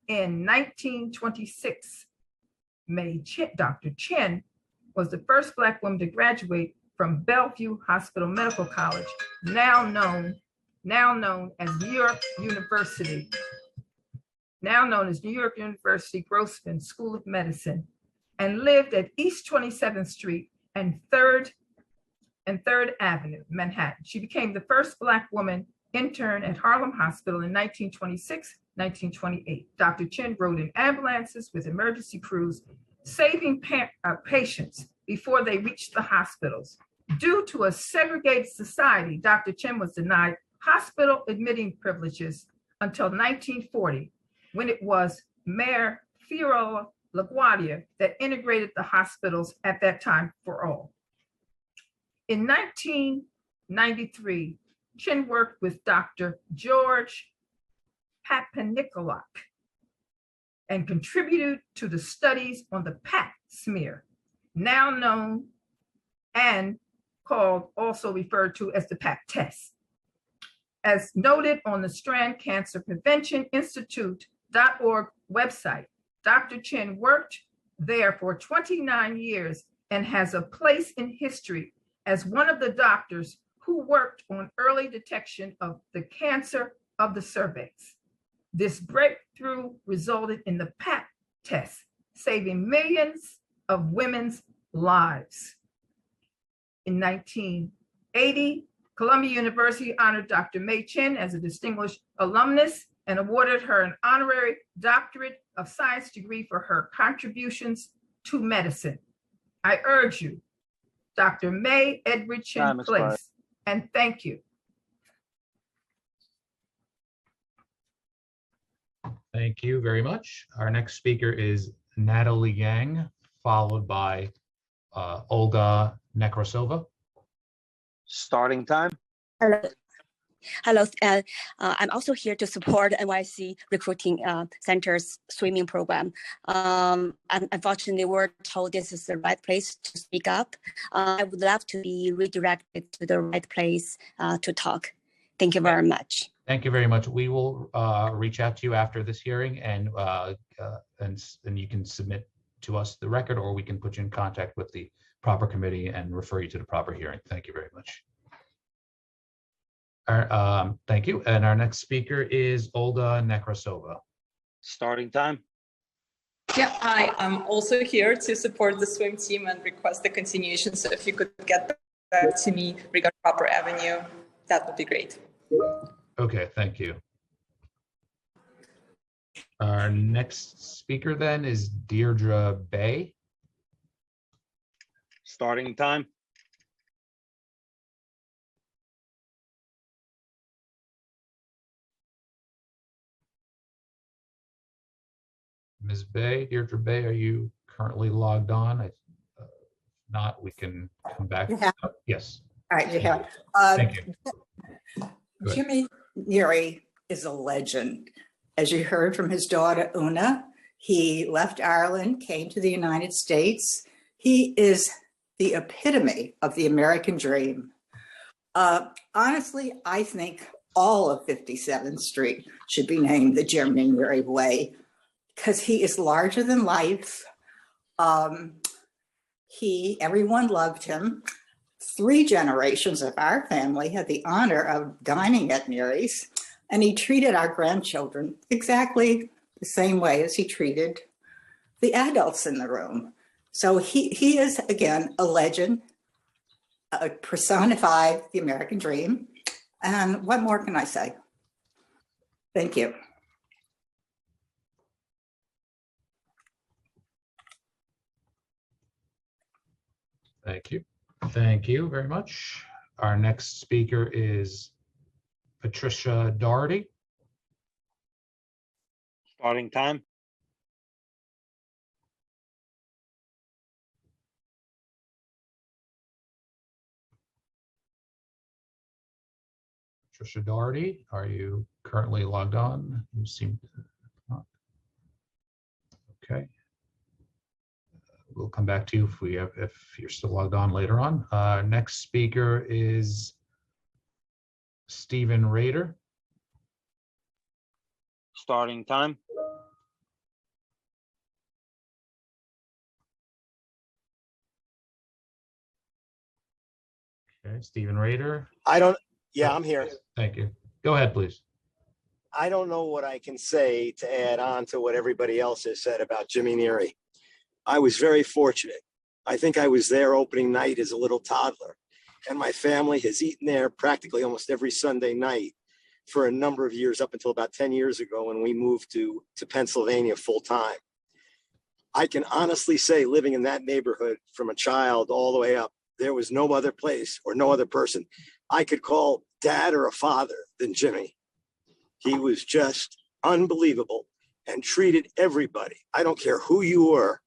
In 1926, Dr. Chin was the first Black woman to graduate from Bellevue Hospital Medical College, now known as New York University Grossman School of Medicine, and lived at East 27th Street and 3rd Avenue, Manhattan. She became the first Black woman intern at Harlem Hospital in 1926-1928. Dr. Chin rode in ambulances with emergency crews, saving patients before they reached the hospitals. Due to a segregated society, Dr. Chin was denied hospital admitting privileges until 1940, when it was Mayor Theodore LaGuardia that integrated the hospitals at that time for all. In 1993, Chin worked with Dr. George Papanicolaou and contributed to the studies on the Pap smear, now known and called, also referred to as the Pap test. As noted on the Strand Cancer Prevention Institute.org website, Dr. Chin worked there for 29 years and has a place in history as one of the doctors who worked on early detection of the cancer of the cervix. This breakthrough resulted in the Pap test, saving millions of women's lives. In 1980, Columbia University honored Dr. May Chin as a distinguished alumnus and awarded her an honorary doctorate of science degree for her contributions to medicine. I urge you, Dr. May Edward Chin Place, and thank you. Thank you very much. Our next speaker is Natalie Yang, followed by Olga Nekrasova. Starting time. Hello. Hello. I'm also here to support NYC Recruiting Center's swimming program. And unfortunately, we're told this is the right place to speak up. I would love to be redirected to the right place to talk. Thank you very much. Thank you very much. We will reach out to you after this hearing, and you can submit to us the record, or we can put you in contact with the proper committee and refer you to the proper hearing. Thank you very much. Thank you. And our next speaker is Olga Nekrasova. Starting time. Yeah, I'm also here to support the swim team and request the continuation. So if you could get back to me regarding proper avenue, that would be great. Okay, thank you. Our next speaker then is Deirdre Bay. Starting time. Ms. Bay, Deirdre Bay, are you currently logged on? If not, we can come back. You have- Yes. All right, you have. Thank you. Good. Jimmy Neary is a legend. As you heard from his daughter, Una, he left Ireland, came to the United States. He is the epitome of the American dream. Honestly, I think all of 57th Street should be named the Jimmy Neary Way because he is larger than life. Everyone loved him. 3 generations of our family had the honor of dining at Neary's, and he treated our grandchildren exactly the same way as he treated the adults in the room. So he is, again, a legend, personified the American dream. And what more can I say? Thank you. Thank you. Thank you very much. Our next speaker is Patricia Doherty. Starting time. Patricia Doherty, are you currently logged on? You seem not. Okay. We'll come back to you if you're still logged on later on. Next speaker is Stephen Rader. Starting time. Okay, Stephen Rader. I'm here. Thank you. Go ahead, please. I don't know what I can say to add on to what everybody else has said about Jimmy Neary. I was very fortunate. I think I was there opening night as a little toddler, and my family has eaten there practically almost every Sunday night for a number of years, up until about 10 years ago when we moved to Pennsylvania full time. I can honestly say, living in that neighborhood from a child all the way up, there was no other place or no other person I could call dad or a father than Jimmy. He was just unbelievable and treated everybody, I don't care who you were,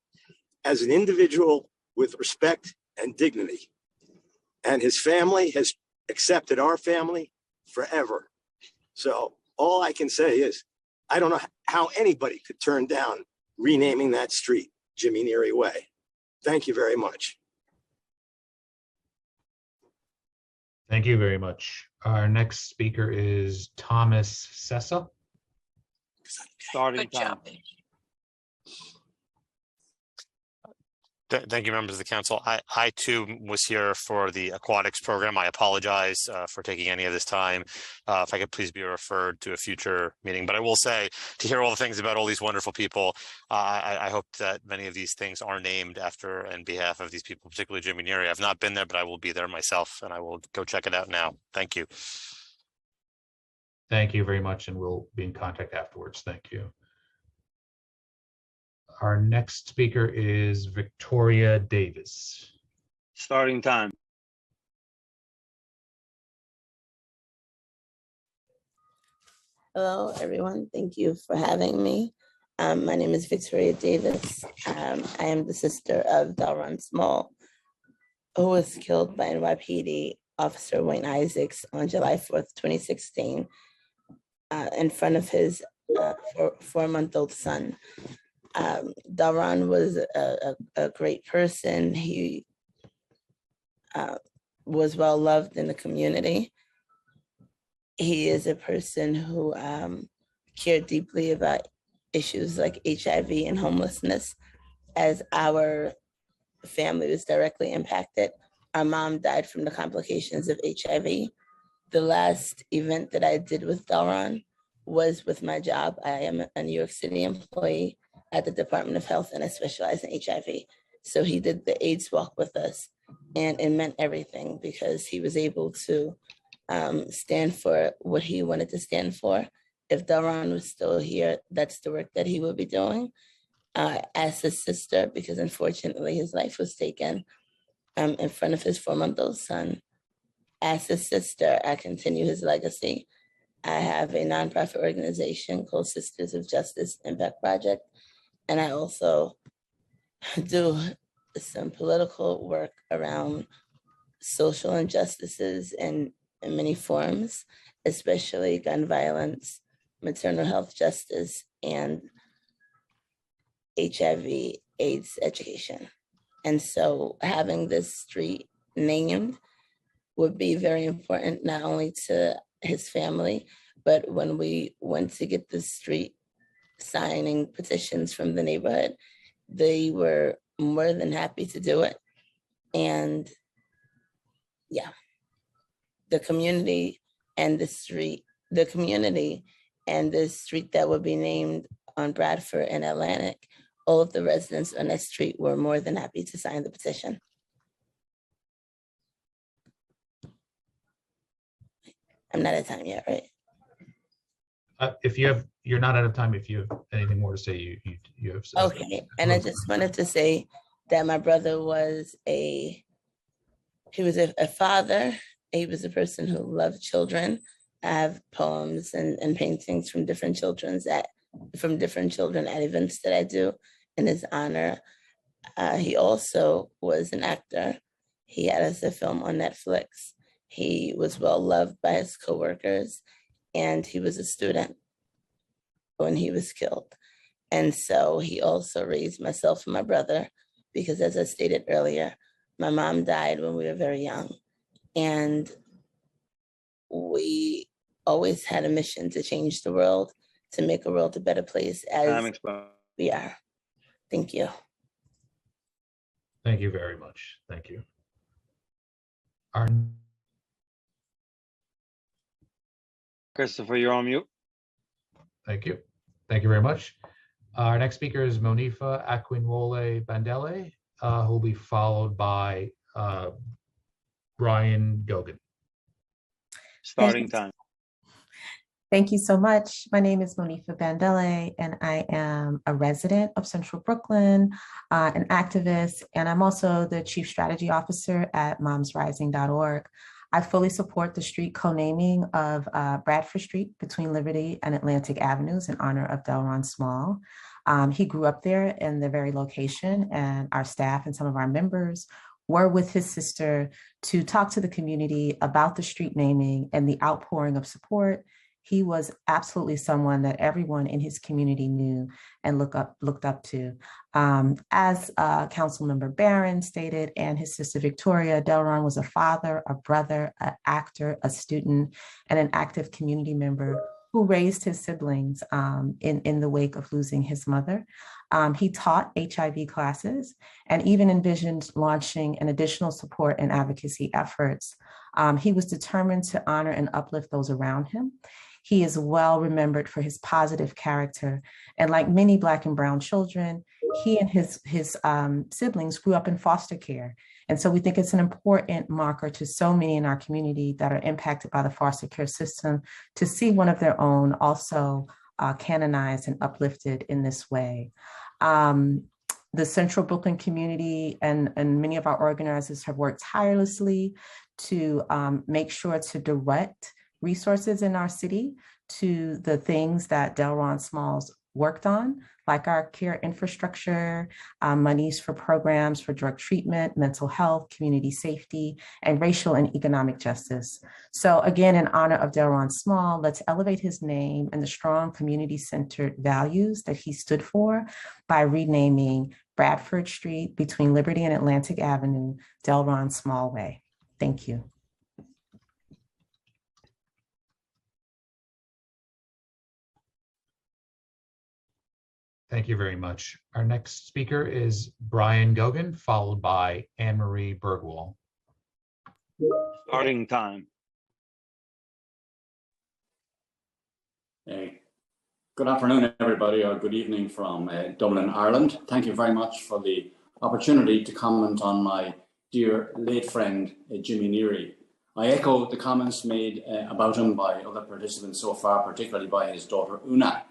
as an individual with respect and dignity. And his family has accepted our family forever. So all I can say is, I don't know how anybody could turn down renaming that street Jimmy Neary Way. Thank you very much. Thank you very much. Our next speaker is Thomas Sessa. Starting time. Thank you, members of the council. I too was here for the aquatics program. I apologize for taking any of this time. If I could please be referred to a future meeting. But I will say, to hear all the things about all these wonderful people, I hope that many of these things are named after and behalf of these people, particularly Jimmy Neary. I've not been there, but I will be there myself, and I will go check it out now. Thank you. Thank you very much, and we'll be in contact afterwards. Thank you. Our next speaker is Victoria Davis. Starting time. Hello, everyone. Thank you for having me. My name is Victoria Davis. I am the sister of Delron Small, who was killed by NYPD Officer Wayne Isaacs on July 4th, 2016, in front of his 4-month-old son. Delron was a great person. He was well loved in the community. He is a person who cared deeply about issues like HIV and homelessness. As our family was directly impacted, our mom died from the complications of HIV. The last event that I did with Delron was with my job. I am a New York City employee at the Department of Health, and I specialize in HIV. So he did the AIDS walk with us, and it meant everything because he was able to stand for what he wanted to stand for. If Delron was still here, that's the work that he would be doing. As his sister, because unfortunately his life was taken, in front of his 4-month-old son. As his sister, I continue his legacy. I have a nonprofit organization called Sisters of Justice Impact Project, and I also do some political work around social injustices in many forms, especially gun violence, maternal health justice, and HIV/AIDS education. And so having this street named would be very important, not only to his family, but when we went to get the street signing petitions from the neighborhood, they were more than happy to do it. And yeah, the community and the street that would be named on Bradford and Atlantic, all of the residents on that street were more than happy to sign the petition. I'm not out of time yet, right? You're not out of time. If you have anything more to say, you have. Okay, and I just wanted to say that my brother was a father. He was a person who loved children. I have poems and paintings from different children at events that I do in his honor. He also was an actor. He had us a film on Netflix. He was well loved by his coworkers, and he was a student when he was killed. And so he also raised myself and my brother, because as I stated earlier, my mom died when we were very young. And we always had a mission to change the world, to make a world a better place as we are. Thank you. Thank you very much. Thank you. Christopher, you're on mute. Thank you. Thank you very much. Our next speaker is Monifa Akinwole Bandele, who will be followed by Brian Gogan. Starting time. Thank you so much. My name is Monifa Bandele, and I am a resident of Central Brooklyn, an activist, and I'm also the Chief Strategy Officer at momsrising.org. I fully support the street co-naming of Bradford Street between Liberty and Atlantic Avenues in honor of Delron Small. He grew up there in the very location, and our staff and some of our members were with his sister to talk to the community about the street naming and the outpouring of support. He was absolutely someone that everyone in his community knew and looked up to. As Councilmember Barron stated, and his sister Victoria, Delron was a father, a brother, an actor, a student, and an active community member who raised his siblings in the wake of losing his mother. He taught HIV classes and even envisioned launching an additional support and advocacy efforts. He was determined to honor and uplift those around him. He is well remembered for his positive character. And like many Black and Brown children, he and his siblings grew up in foster care. And so we think it's an important marker to so many in our community that are impacted by the foster care system to see one of their own also canonized and uplifted in this way. The Central Brooklyn community and many of our organizers have worked tirelessly to make sure to direct resources in our city to the things that Delron Smalls worked on, like our care infrastructure, monies for programs for drug treatment, mental health, community safety, and racial and economic justice. So again, in honor of Delron Small, let's elevate his name and the strong community-centered values that he stood for by renaming Bradford Street between Liberty and Atlantic Avenue, Delron Small Way. Thank you. Thank you very much. Our next speaker is Brian Gogan, followed by Anne-Marie Bergwall. Starting time. Good afternoon, everybody, or good evening from Dublin, Ireland. Thank you very much for the opportunity to comment on my dear late friend, Jimmy Neary. I echo the comments made about him by other participants so far, particularly by his daughter, Una.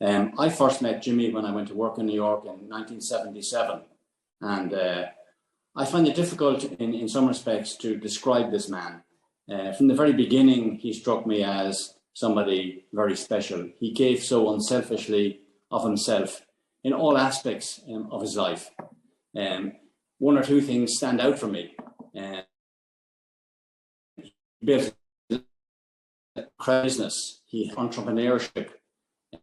I first met Jimmy when I went to work in New York in 1977, and I find it difficult in some respects to describe this man. From the very beginning, he struck me as somebody very special. He gave so unselfishly of himself in all aspects of his life. One or two things stand out for me. He built business, he had entrepreneurship,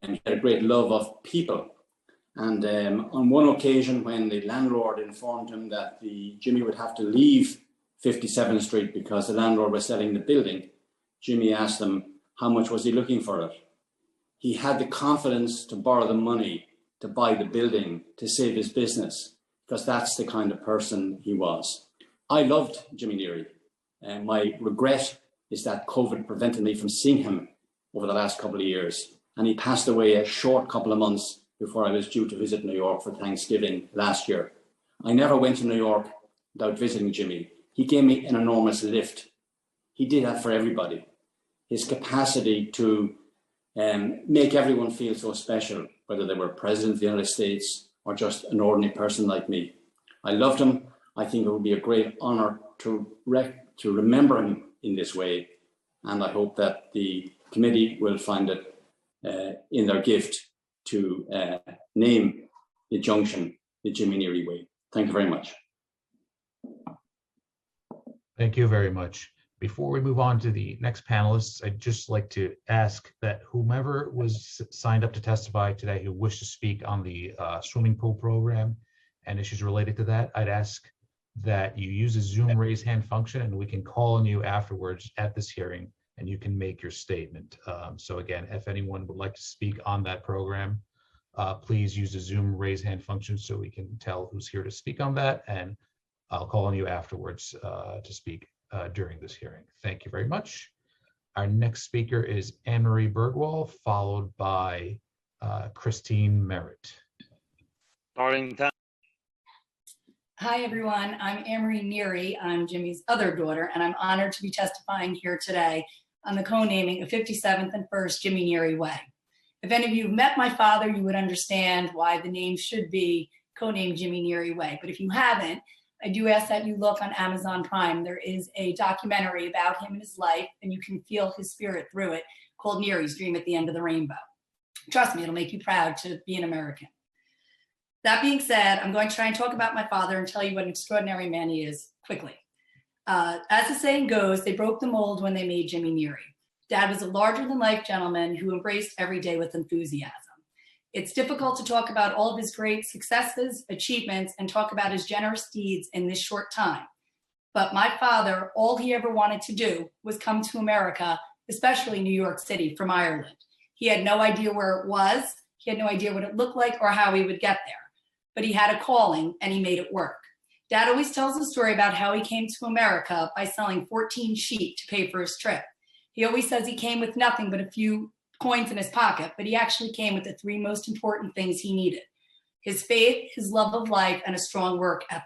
and he had a great love of people. And on one occasion, when the landlord informed him that Jimmy would have to leave 57th Street because the landlord was selling the building, Jimmy asked him how much was he looking for it. He had the confidence to borrow the money to buy the building to save his business, because that's the kind of person he was. I loved Jimmy Neary, and my regret is that COVID prevented me from seeing him over the last couple of years. And he passed away a short couple of months before I was due to visit New York for Thanksgiving last year. I never went to New York without visiting Jimmy. He gave me an enormous lift. He did that for everybody. His capacity to make everyone feel so special, whether they were president of the United States or just an ordinary person like me. I loved him. I think it would be a great honor to remember him in this way. And I hope that the committee will find it in their gift to name the junction the Jimmy Neary Way. Thank you very much. Thank you very much. Before we move on to the next panelists, I'd just like to ask that whomever was signed up to testify today who wished to speak on the swimming pool program and issues related to that, I'd ask that you use the Zoom raise hand function and we can call on you afterwards at this hearing and you can make your statement. So again, if anyone would like to speak on that program, please use the Zoom raise hand function so we can tell who's here to speak on that, and I'll call on you afterwards to speak during this hearing. Thank you very much. Our next speaker is Anne-Marie Bergwall, followed by Christine Merritt. Starting time. Hi, everyone. I'm Anne-Marie Neary. I'm Jimmy's other daughter, and I'm honored to be testifying here today on the co-naming of 57th and 1st Jimmy Neary Way. If any of you have met my father, you would understand why the name should be co-named Jimmy Neary Way. But if you haven't, I do ask that you look on Amazon Prime. There is a documentary about him and his life, and you can feel his spirit through it, called Neary's Dream at the End of the Rainbow. Trust me, it'll make you proud to be an American. That being said, I'm going to try and talk about my father and tell you what an extraordinary man he is quickly. As the saying goes, they broke the mold when they made Jimmy Neary. Dad was a larger-than-life gentleman who embraced every day with enthusiasm. It's difficult to talk about all of his great successes, achievements, and talk about his generous deeds in this short time. But my father, all he ever wanted to do was come to America, especially New York City, from Ireland. He had no idea where it was. He had no idea what it looked like or how he would get there. But he had a calling and he made it work. Dad always tells the story about how he came to America by selling 14 sheep to pay for his trip. He always says he came with nothing but a few coins in his pocket, but he actually came with the three most important things he needed: his faith, his love of life, and a strong work ethic.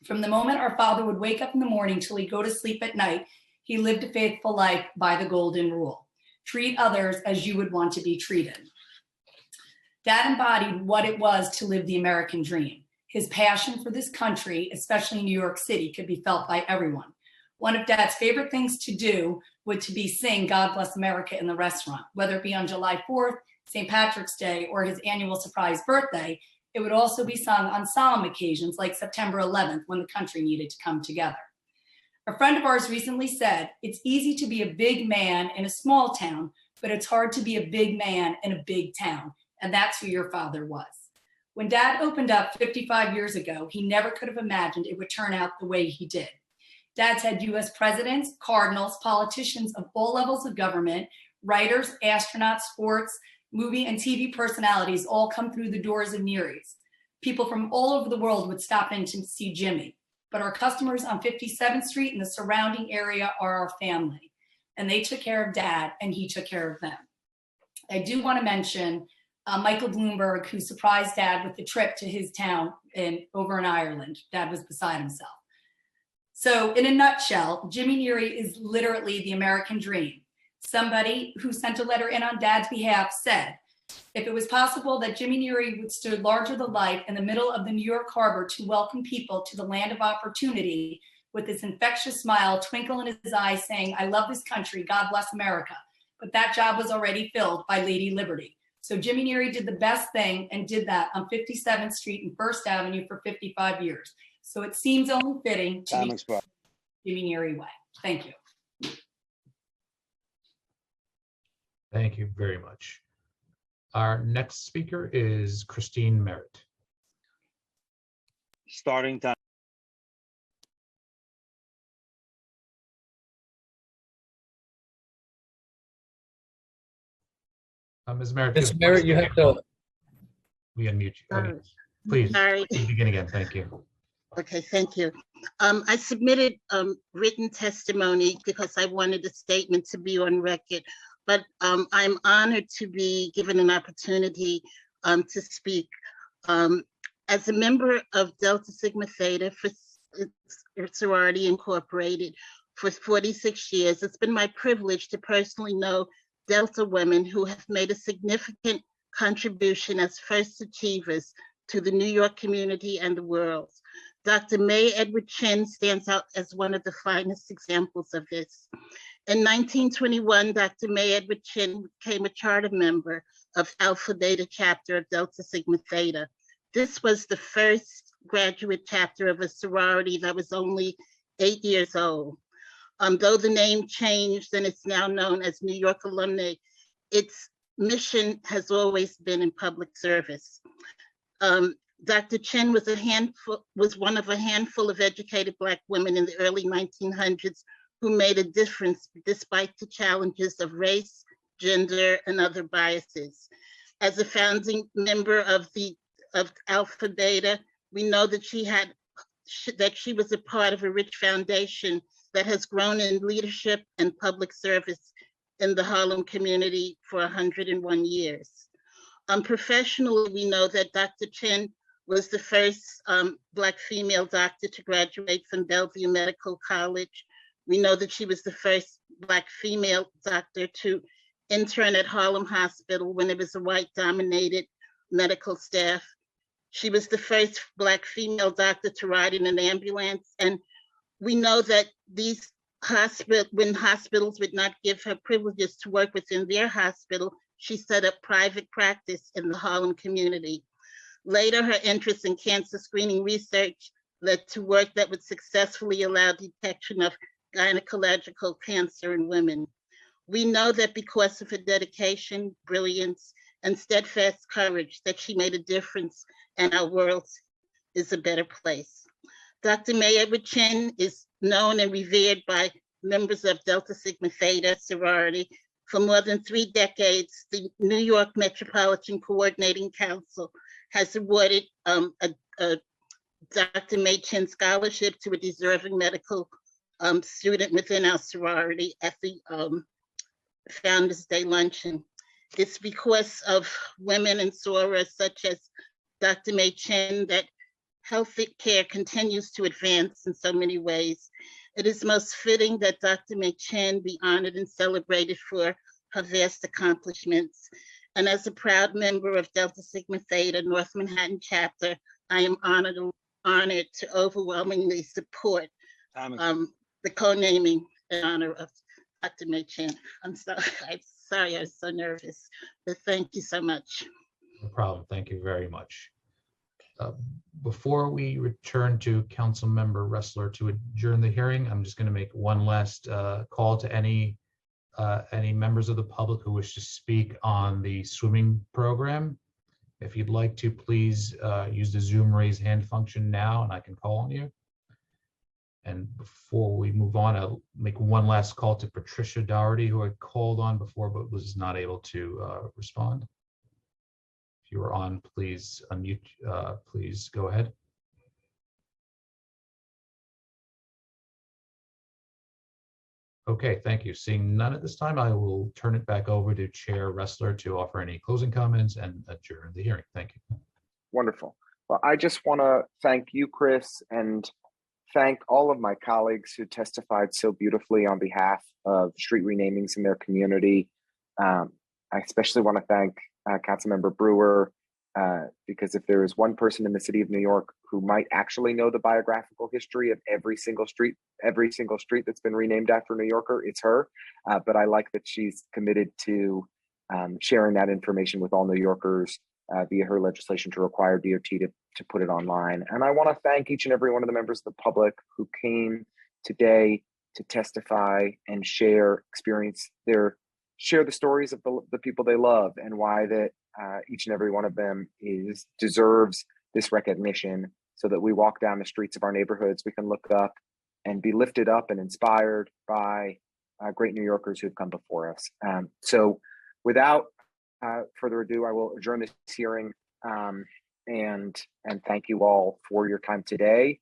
From the moment our father would wake up in the morning till he'd go to sleep at night, he lived a faithful life by the golden rule: treat others as you would want to be treated. Dad embodied what it was to live the American dream. His passion for this country, especially New York City, could be felt by everyone. One of Dad's favorite things to do would to be sing God Bless America in the restaurant, whether it be on July 4th, St. Patrick's Day, or his annual surprise birthday. It would also be sung on solemn occasions like September 11th, when the country needed to come together. A friend of ours recently said, "It's easy to be a big man in a small town, but it's hard to be a big man in a big town." And that's who your father was. When Dad opened up 55 years ago, he never could have imagined it would turn out the way he did. Dad's had US presidents, cardinals, politicians of all levels of government, writers, astronauts, sports, movie and TV personalities all come through the doors of Neary's. People from all over the world would stop in to see Jimmy, but our customers on 57th Street and the surrounding area are our family, and they took care of Dad and he took care of them. I do want to mention Michael Bloomberg, who surprised Dad with the trip to his town over in Ireland. Dad was beside himself. So in a nutshell, Jimmy Neary is literally the American dream. Somebody who sent a letter in on Dad's behalf said, If it was possible that Jimmy Neary would stood larger than life in the middle of the New York harbor to welcome people to the land of opportunity with his infectious smile, twinkle in his eyes, saying, "I love this country, God bless America." But that job was already filled by Lady Liberty. So Jimmy Neary did the best thing and did that on 57th Street and First Avenue for 55 years. So it seems only fitting to be Jimmy Neary Way. Thank you. Thank you very much. Our next speaker is Christine Merritt. Starting time. Ms. Merritt. Ms. Merritt, you have to. We unmute you. Okay. Please Sorry. begin again. Thank you. Okay, thank you. I submitted written testimony because I wanted a statement to be on record, but I'm honored to be given an opportunity to speak. As a member of Delta Sigma Theta for Sorority Incorporated for 46 years, it's been my privilege to personally know Delta women who have made a significant contribution as first achievers to the New York community and the world. Dr. May Edward Chin stands out as one of the finest examples of this. In 1921, Dr. May Edward Chin became a charter member of Alpha Beta chapter of Delta Sigma Theta. This was the first graduate chapter of a sorority that was only 8 years old. Though the name changed and it's now known as New York Alumni, its mission has always been in public service. Dr. Chin was one of a handful of educated Black women in the early 1900s who made a difference despite the challenges of race, gender, and other biases. As a founding member of Alpha Beta, we know that she was a part of a rich foundation that has grown in leadership and public service in the Harlem community for 101 years. Professionally, we know that Dr. Chin was the first Black female doctor to graduate from Bellevue Medical College. We know that she was the first Black female doctor to intern at Harlem Hospital when it was a white-dominated medical staff. She was the first Black female doctor to ride in an ambulance. And we know that when hospitals would not give her privileges to work within their hospital, she set up private practice in the Harlem community. Later, her interest in cancer screening research led to work that would successfully allow detection of gynecological cancer in women. We know that because of her dedication, brilliance, and steadfast courage, that she made a difference and our world is a better place. Dr. May Edward Chin is known and revered by members of Delta Sigma Theta sorority. For more than 3 decades, the New York Metropolitan Coordinating Council has awarded a Dr. May Chin scholarship to a deserving medical student within our sorority at the Founders Day luncheon. It's because of women and sorors such as Dr. May Chin that health care continues to advance in so many ways. It is most fitting that Dr. May Chin be honored and celebrated for her vast accomplishments. And as a proud member of Delta Sigma Theta North Manhattan chapter, I am honored to overwhelmingly support the co-naming in honor of Dr. May Chin. I'm sorry, I was so nervous, but thank you so much. No problem. Thank you very much. Before we return to Councilmember Ressler to adjourn the hearing, I'm just going to make one last call to any members of the public who wish to speak on the swimming program. If you'd like to, please use the Zoom raise hand function now, and I can call on you. And before we move on, I'll make one last call to Patricia Dougherty, who I called on before but was not able to respond. If you are on, please unmute, please go ahead. Okay, thank you. Seeing none at this time, I will turn it back over to Chair Ressler to offer any closing comments and adjourn the hearing. Thank you. Wonderful. Well, I just want to thank you, Chris, and thank all of my colleagues who testified so beautifully on behalf of street renamings in their community. I especially want to thank Councilmember Brewer, because if there is one person in the city of New York who might actually know the biographical history of every single street that's been renamed after a New Yorker, it's her. But I like that she's committed to sharing that information with all New Yorkers via her legislation to require DOT to put it online. And I want to thank each and every one of the members of the public who came today to testify and share the stories of the people they love, and why that each and every one of them deserves this recognition, so that we walk down the streets of our neighborhoods, we can look up and be lifted up and inspired by great New Yorkers who've come before us. So without further ado, I will adjourn this hearing and thank you all for your time today.